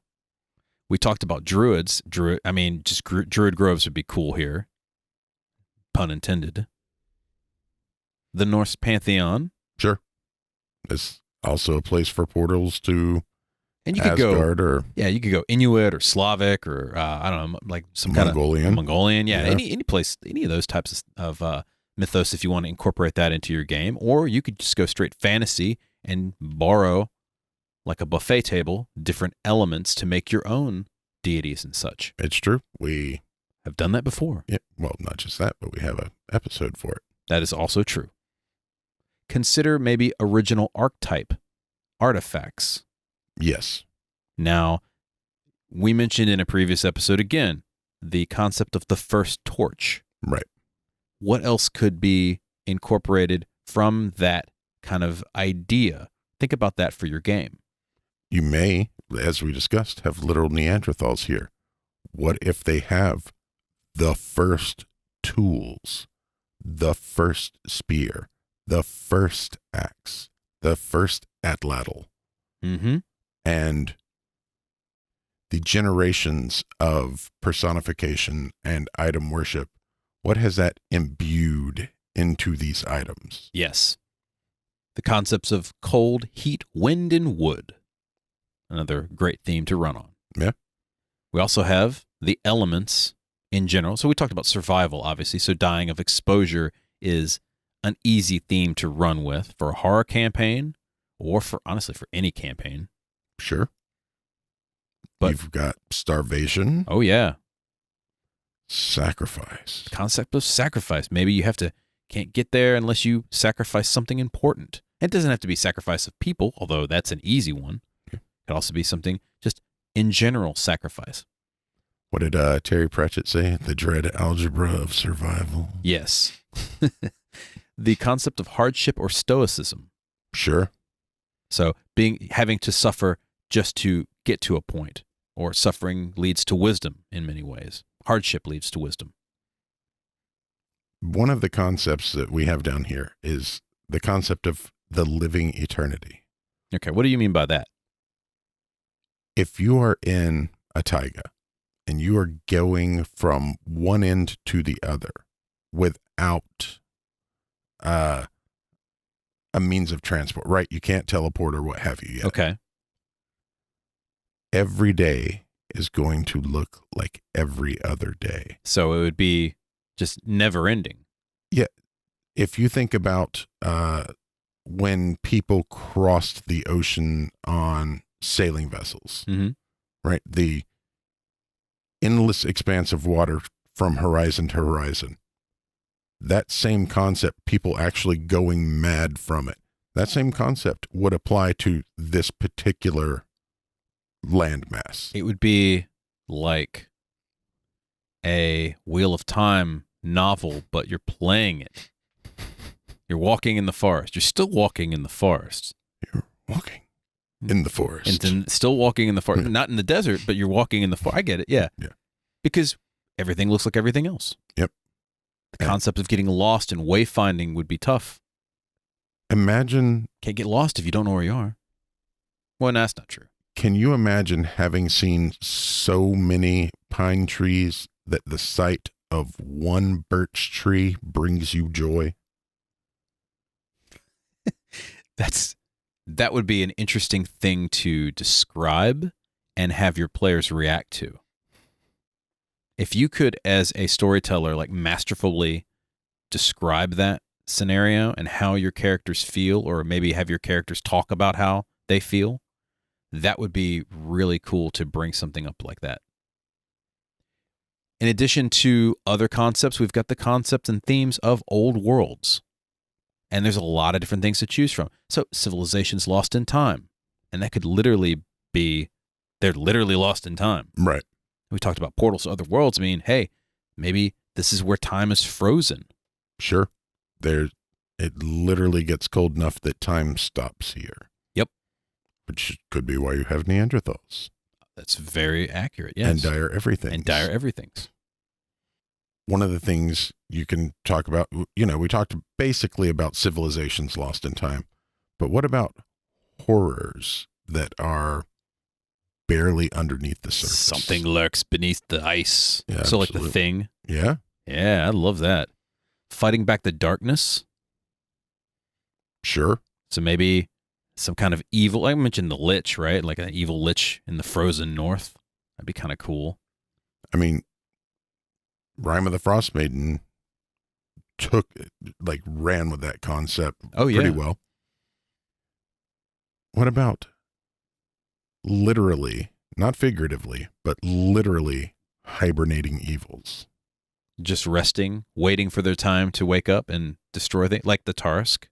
We talked about druids. Druid groves would be cool here. Pun intended. The Norse pantheon.
Sure. It's also a place for portals to
and you could
Asgard
you could go Inuit or Slavic or I don't know, like some
Mongolian.
kind of Mongolian. Yeah, any place, any of those types of mythos if you want to incorporate that into your game. Or you could just go straight fantasy and borrow, like a buffet table, different elements to make your own deities and such.
It's true. We
have done that before.
Yeah, well, not just that, but we have an episode for it.
That is also true. Consider maybe original archetype artifacts.
Yes.
Now, we mentioned in a previous episode again the concept of the first torch.
Right.
What else could be incorporated from that kind of idea? Think about that for your game.
You may, as we discussed, have literal Neanderthals here. What if they have the first tools, the first spear, the first axe, the first atlatl, and the generations of personification and item worship? What has that imbued into these items?
Yes. The concepts of cold, heat, wind, and wood. Another great theme to run on.
Yeah.
We also have the elements in general. So we talked about survival, obviously. So dying of exposure is an easy theme to run with for a horror campaign or for, honestly, for any campaign.
Sure.
But
you've got starvation.
Oh, yeah.
Sacrifice.
The concept of sacrifice. Maybe you can't get there unless you sacrifice something important. It doesn't have to be sacrifice of people, although that's an easy one. It could also be something just in general sacrifice.
What did Terry Pratchett say? The dread algebra of survival.
Yes. The concept of hardship or stoicism.
Sure.
So having to suffer just to get to a point, or suffering leads to wisdom in many ways. Hardship leads to wisdom.
One of the concepts that we have down here is the concept of the living eternity.
Okay, what do you mean by that?
If you are in a taiga and you are going from one end to the other without a means of transport, right? You can't teleport or what have you yet.
Okay.
Every day is going to look like every other day.
So it would be just never ending.
Yeah. If you think about when people crossed the ocean on sailing vessels, right? The endless expanse of water from horizon to horizon. That same concept, people actually going mad from it, that same concept would apply to this particular landmass.
It would be like a Wheel of Time novel, but you're playing it. You're walking in the forest. You're still walking in the forest.
You're walking in the forest.
And still walking in the forest. Not in the desert, but you're walking in the forest. I get it, yeah.
Yeah.
Because everything looks like everything else.
Yep.
The concept of getting lost and wayfinding would be tough.
Imagine...
Can't get lost if you don't know where you are. Well, no, that's not true.
can you imagine having seen so many pine trees that the sight of one birch tree brings you joy?
That would be an interesting thing to describe and have your players react to. If you could, as a storyteller, like masterfully describe that scenario and how your characters feel, or maybe have your characters talk about how they feel, that would be really cool to bring something up like that. In addition to other concepts, we've got the concepts and themes of old worlds. And there's a lot of different things to choose from. So civilizations lost in time. And that could literally be, they're literally lost in time.
Right.
We talked about portals to other worlds. I mean, hey, maybe this is where time is frozen.
Sure. It literally gets cold enough that time stops here.
Yep.
Which could be why you have Neanderthals.
That's very accurate, yes.
And dire everything.
And dire everythings.
One of the things you can talk about, we talked basically about civilizations lost in time, but what about horrors that are barely underneath the surface?
Something lurks beneath the ice.
Yeah,
so like
absolutely.
The Thing.
Yeah.
Yeah, I love that. Fighting back the darkness.
Sure.
So maybe some kind of evil. I mentioned the Lich, right? Like an evil Lich in the frozen north. That'd be kind of cool.
I mean, Rime of the Frost Maiden ran with that concept pretty well. What about literally, not figuratively, but literally hibernating evils?
Just resting, waiting for their time to wake up and destroy things, like the Tarsk.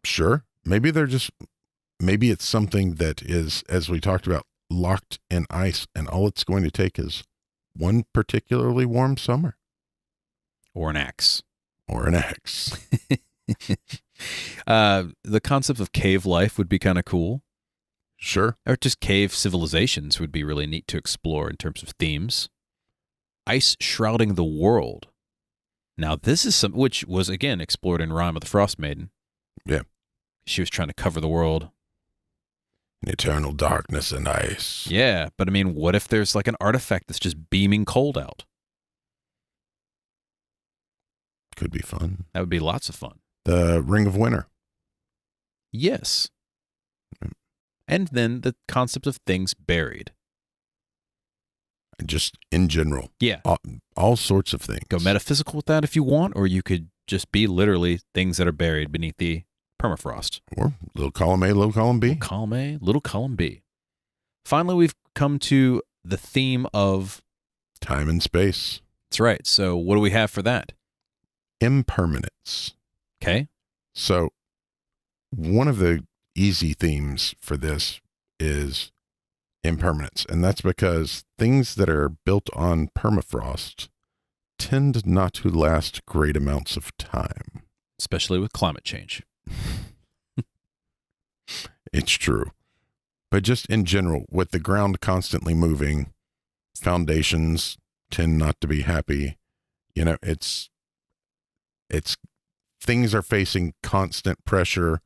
Sure. Maybe it's something that is, as we talked about, locked in ice, and all it's going to take is one particularly warm summer.
Or an axe. The concept of cave life would be kind of cool.
Sure.
Or just cave civilizations would be really neat to explore in terms of themes. Ice shrouding the world. Now, this is some which was, again, explored in Rime of the Frost Maiden.
Yeah.
She was trying to cover the world.
In eternal darkness and ice.
Yeah, but I mean, what if there's like an artifact that's just beaming cold out?
Could be fun.
That would be lots of fun.
The Ring of Winter.
Yes. And then the concept of things buried.
Just in general.
Yeah.
All sorts of things.
Go metaphysical with that if you want, or you could just be literally things that are buried beneath the permafrost.
Or little column A, little column B.
Little column A, little column B. Finally, we've come to the theme of
time and space.
That's right. So what do we have for that?
Impermanence.
Okay.
So one of the easy themes for this is impermanence. And that's because things that are built on permafrost tend not to last great amounts of time.
Especially with climate change.
It's true. But just in general, with the ground constantly moving, foundations tend not to be happy. It's things are facing constant pressure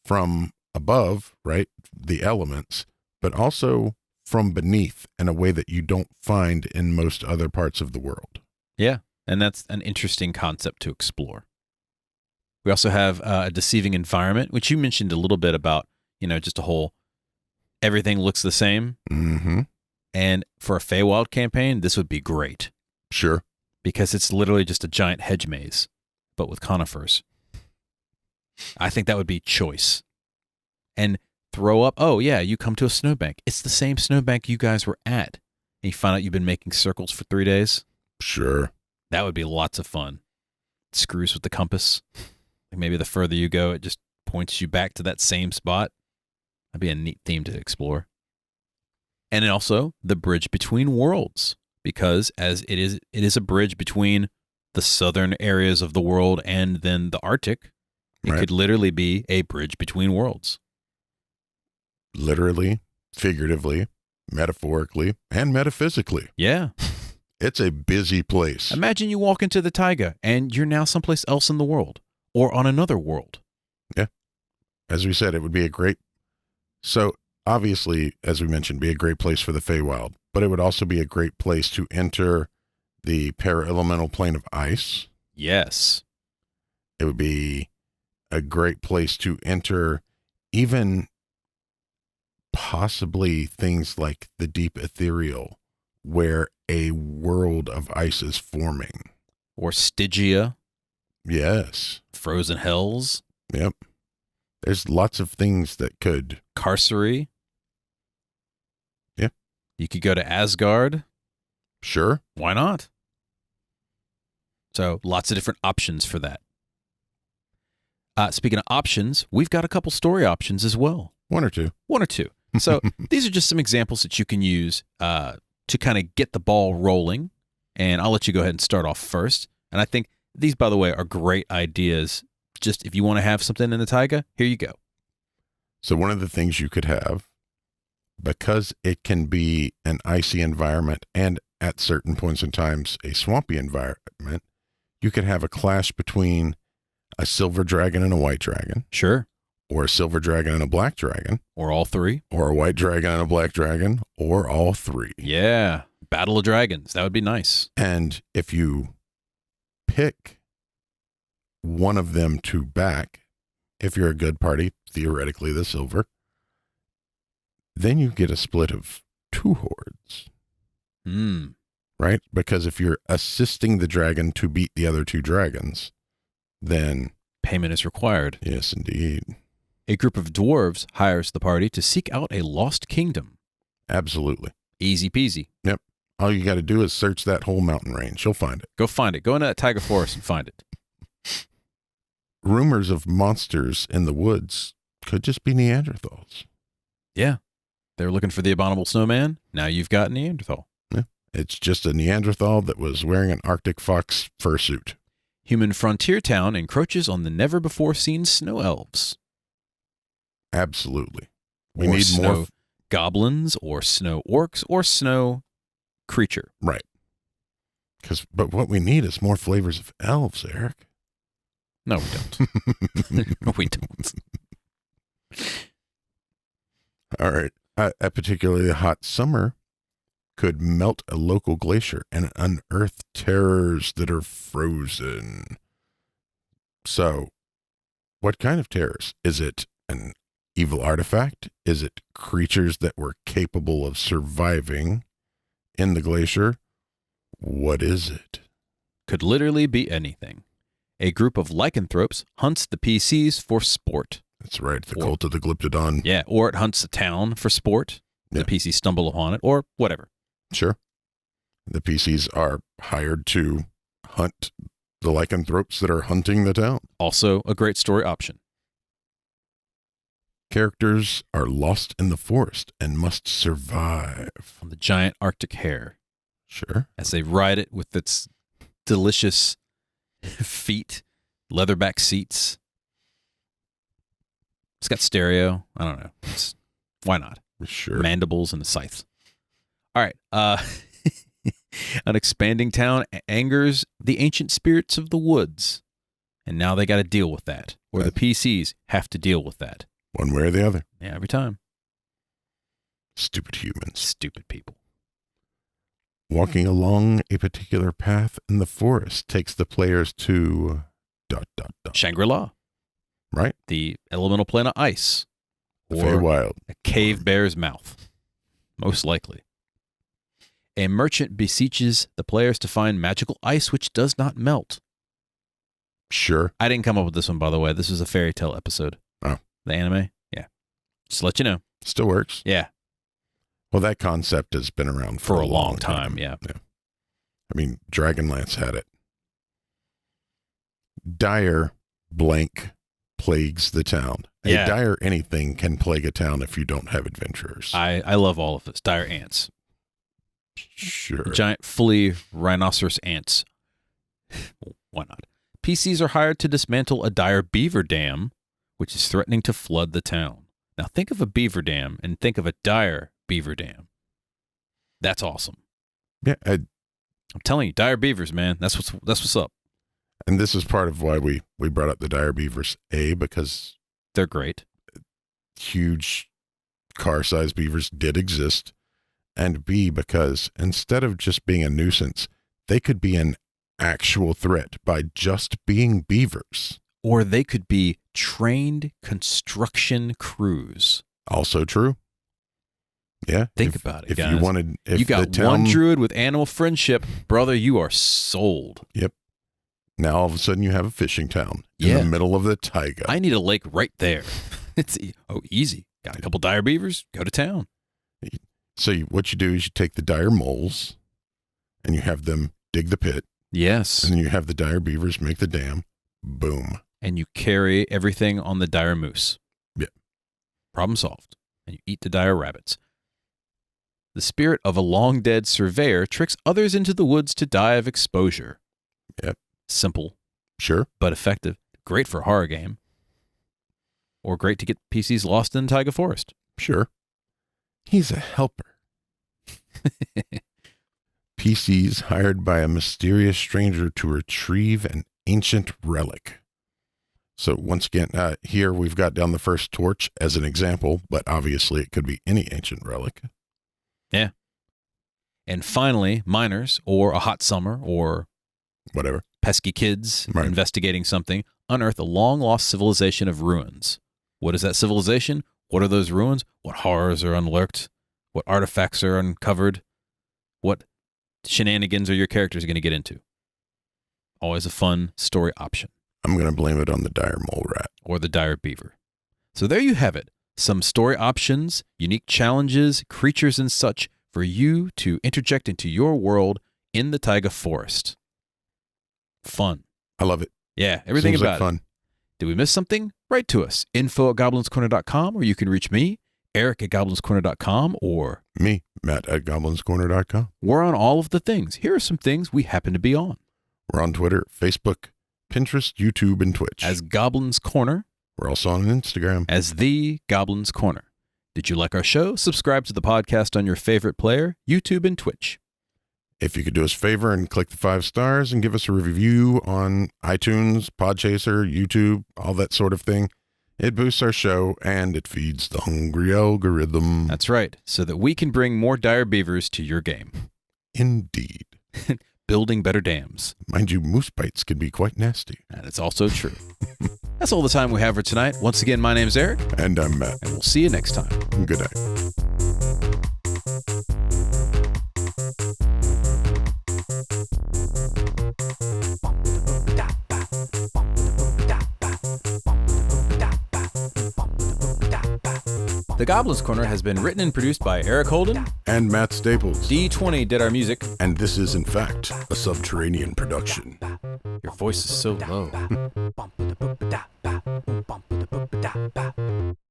from above, right? The elements, but also from beneath in a way that you don't find in most other parts of the world.
Yeah. And that's an interesting concept to explore. We also have a Deceiving Environment, which you mentioned a little bit about, just a whole, everything looks the same.
Mm-hmm.
And for a Feywild campaign, this would be great.
Sure.
Because it's literally just a giant hedge maze, but with conifers. I think that would be choice. And throw up, oh yeah, you come to a snowbank. It's the same snowbank you guys were at. And you find out you've been making circles for 3 days.
Sure.
That would be lots of fun. It screws with the compass. Like maybe the further you go, it just points you back to that same spot. That'd be a neat theme to explore. And then also the bridge between worlds, because as it is a bridge between the southern areas of the world and then the Arctic. It
Right.
could literally be a bridge between worlds.
Literally, figuratively, metaphorically, and metaphysically.
Yeah.
It's a busy place.
Imagine you walk into the taiga and you're now someplace else in the world or on another world.
As we said, it would be a great. So obviously, as we mentioned, be a great place for the Feywild, but it would also be a great place to enter the para-elemental plane of ice.
Yes.
It would be a great place to enter even possibly things like the deep ethereal, where a world of ice is forming.
Or Stygia.
Yes.
Frozen Hells.
Yep. There's lots of things that could.
Carcery.
Yeah.
You could go to Asgard.
Sure.
Why not? So lots of different options for that. Speaking of options, we've got a couple story options as well.
One or two.
So these are just some examples that you can use to kind of get the ball rolling. And I'll let you go ahead and start off first. And I think these, by the way, are great ideas. Just if you want to have something in the taiga, here you go.
So one of the things you could have, because it can be an icy environment and at certain points in times a swampy environment, you could have a clash between a silver dragon and a white dragon.
Sure.
Or a silver dragon and a black dragon.
Or all three.
Or a white dragon and a black dragon. Or all three.
Yeah. Battle of Dragons. That would be nice.
And if you pick one of them to back, if you're a good party, theoretically the silver, then you get a split of two hordes. Right? Because if you're assisting the dragon to beat the other two dragons, then
payment is required.
Yes, indeed.
A group of dwarves hires the party to seek out a lost kingdom.
Absolutely.
Easy peasy.
Yep. All you got to do is search that whole mountain range. You'll find it.
Go find it. Go into that Taiga Forest and find it.
Rumors of monsters in the woods could just be Neanderthals.
Yeah. They were looking for the abominable snowman. Now you've got Neanderthal.
Yeah. It's just a Neanderthal that was wearing an Arctic fox fursuit.
Human frontier town encroaches on the never-before-seen snow elves.
Absolutely. We
or
need
snow
more
goblins or snow orcs or snow creature.
Right. But what we need is more flavors of elves, Eric.
No, we don't. No, we don't.
All right. A particularly hot summer could melt a local glacier and unearth terrors that are frozen. So, what kind of terrors? Is it an evil artifact? Is it creatures that were capable of surviving in the glacier? What is it?
Could literally be anything. A group of lycanthropes hunts the PCs for sport.
That's right, the cult of the Glyptodon.
Yeah, or it hunts the town for sport.
Yeah.
The PCs stumble upon it, or whatever.
Sure. The PCs are hired to hunt the lycanthropes that are hunting the town.
Also a great story option.
Characters are lost in the forest and must survive.
On the giant Arctic hare.
Sure.
As they ride it with its delicious feet, leatherback seats. It's got stereo. I don't know. Why not?
Sure.
Mandibles and a scythe. All right. An expanding town angers the ancient spirits of the woods. And now they got to deal with that. Or the PCs have to deal with that.
One way or the other.
Yeah, every time.
Stupid humans.
Stupid people.
Walking along a particular path in the forest takes the players to ...
Shangri-La.
Right?
The elemental plane of ice.
The
Or
Feywild.
a cave bear's mouth. Most likely. A merchant beseeches the players to find magical ice which does not melt.
Sure.
I didn't come up with this one, by the way. This is a fairy tale episode.
Oh.
The anime? Yeah. Just to let you know.
Still works.
Yeah.
Well, that concept has been around
For a long time. Yeah.
I mean, Dragonlance had it. Dire blank plagues the town.
Yeah.
A dire anything can plague a town if you don't have adventurers.
I love all of this. Dire ants.
Sure.
Giant, fully rhinoceros ants. Why not? PCs are hired to dismantle a dire beaver dam, which is threatening to flood the town. Now think of a beaver dam and think of a dire beaver dam. That's awesome.
Yeah.
I'm telling you, dire beavers, man. That's what's up.
And this is part of why we brought up the dire beavers. Because
they're great.
Huge car-sized beavers did exist, and B, because instead of just being a nuisance, they could be an actual threat by just being beavers.
Or they could be trained construction crews.
Also true. Yeah.
Think about it,
If
guys.
you wanted, if
You got
the town,
one druid with animal friendship, brother, you are sold.
Yep. Now all of a sudden you have a fishing town in
Yeah.
the middle of the taiga.
I need a lake right there. It's easy. Got a couple dire beavers, go to town.
So what you do is you take the dire moles and you have them dig the pit,
Yes.
and then you have the dire beavers make the dam. Boom.
And you carry everything on the dire moose.
Yeah.
Problem solved. And you eat the dire rabbits. The spirit of a long-dead surveyor tricks others into the woods to die of exposure.
Yep.
Simple,
Sure.
but effective. Great for a horror game. Or great to get PCs lost in Taiga Forest.
Sure. He's a helper. PCs hired by a mysterious stranger to retrieve an ancient relic. So once again, here we've got down the first torch as an example, but obviously it could be any ancient relic.
Yeah. And finally, miners, or a hot summer, or
Whatever.
pesky kids
Right.
investigating something, unearth a long-lost civilization of ruins. What is that civilization? What are those ruins? What horrors are unlurked? What artifacts are uncovered? What shenanigans are your characters going to get into? Always a fun story option.
I'm going to blame it on the dire mole rat.
Or the dire beaver. So there you have it. Some story options, unique challenges, creatures and such for you to interject into your world in the Taiga Forest. Fun.
I love it.
Yeah, everything
Seems
about
like fun.
it. Did we miss something? Write to us. info@goblinscorner.com, or you can reach me, eric@goblinscorner.com, or
Me, Matt at goblinscorner.com.
we're on all of the things. Here are some things we happen to be on.
We're on Twitter, Facebook, Pinterest, YouTube, and Twitch.
As Goblins Corner,
We're also on Instagram.
as The Goblins Corner. Did you like our show? Subscribe to the podcast on your favorite player, YouTube and Twitch.
If you could do us a favor and click the 5 stars and give us a review on iTunes, Podchaser, YouTube, all that sort of thing, it boosts our show and it feeds the hungry algorithm.
That's right, so that we can bring more dire beavers to your game.
Indeed.
Building better dams.
Mind you, moose bites can be quite nasty.
And it's also true. That's all the time we have for tonight. Once again, my name's Eric,
And I'm Matt.
and we'll see you next time.
Good night.
The Goblins Corner has been written and produced by Eric Holden.
And Matt Staples.
D20 did our music.
And this is, in fact, a subterranean production.
Your voice is so low.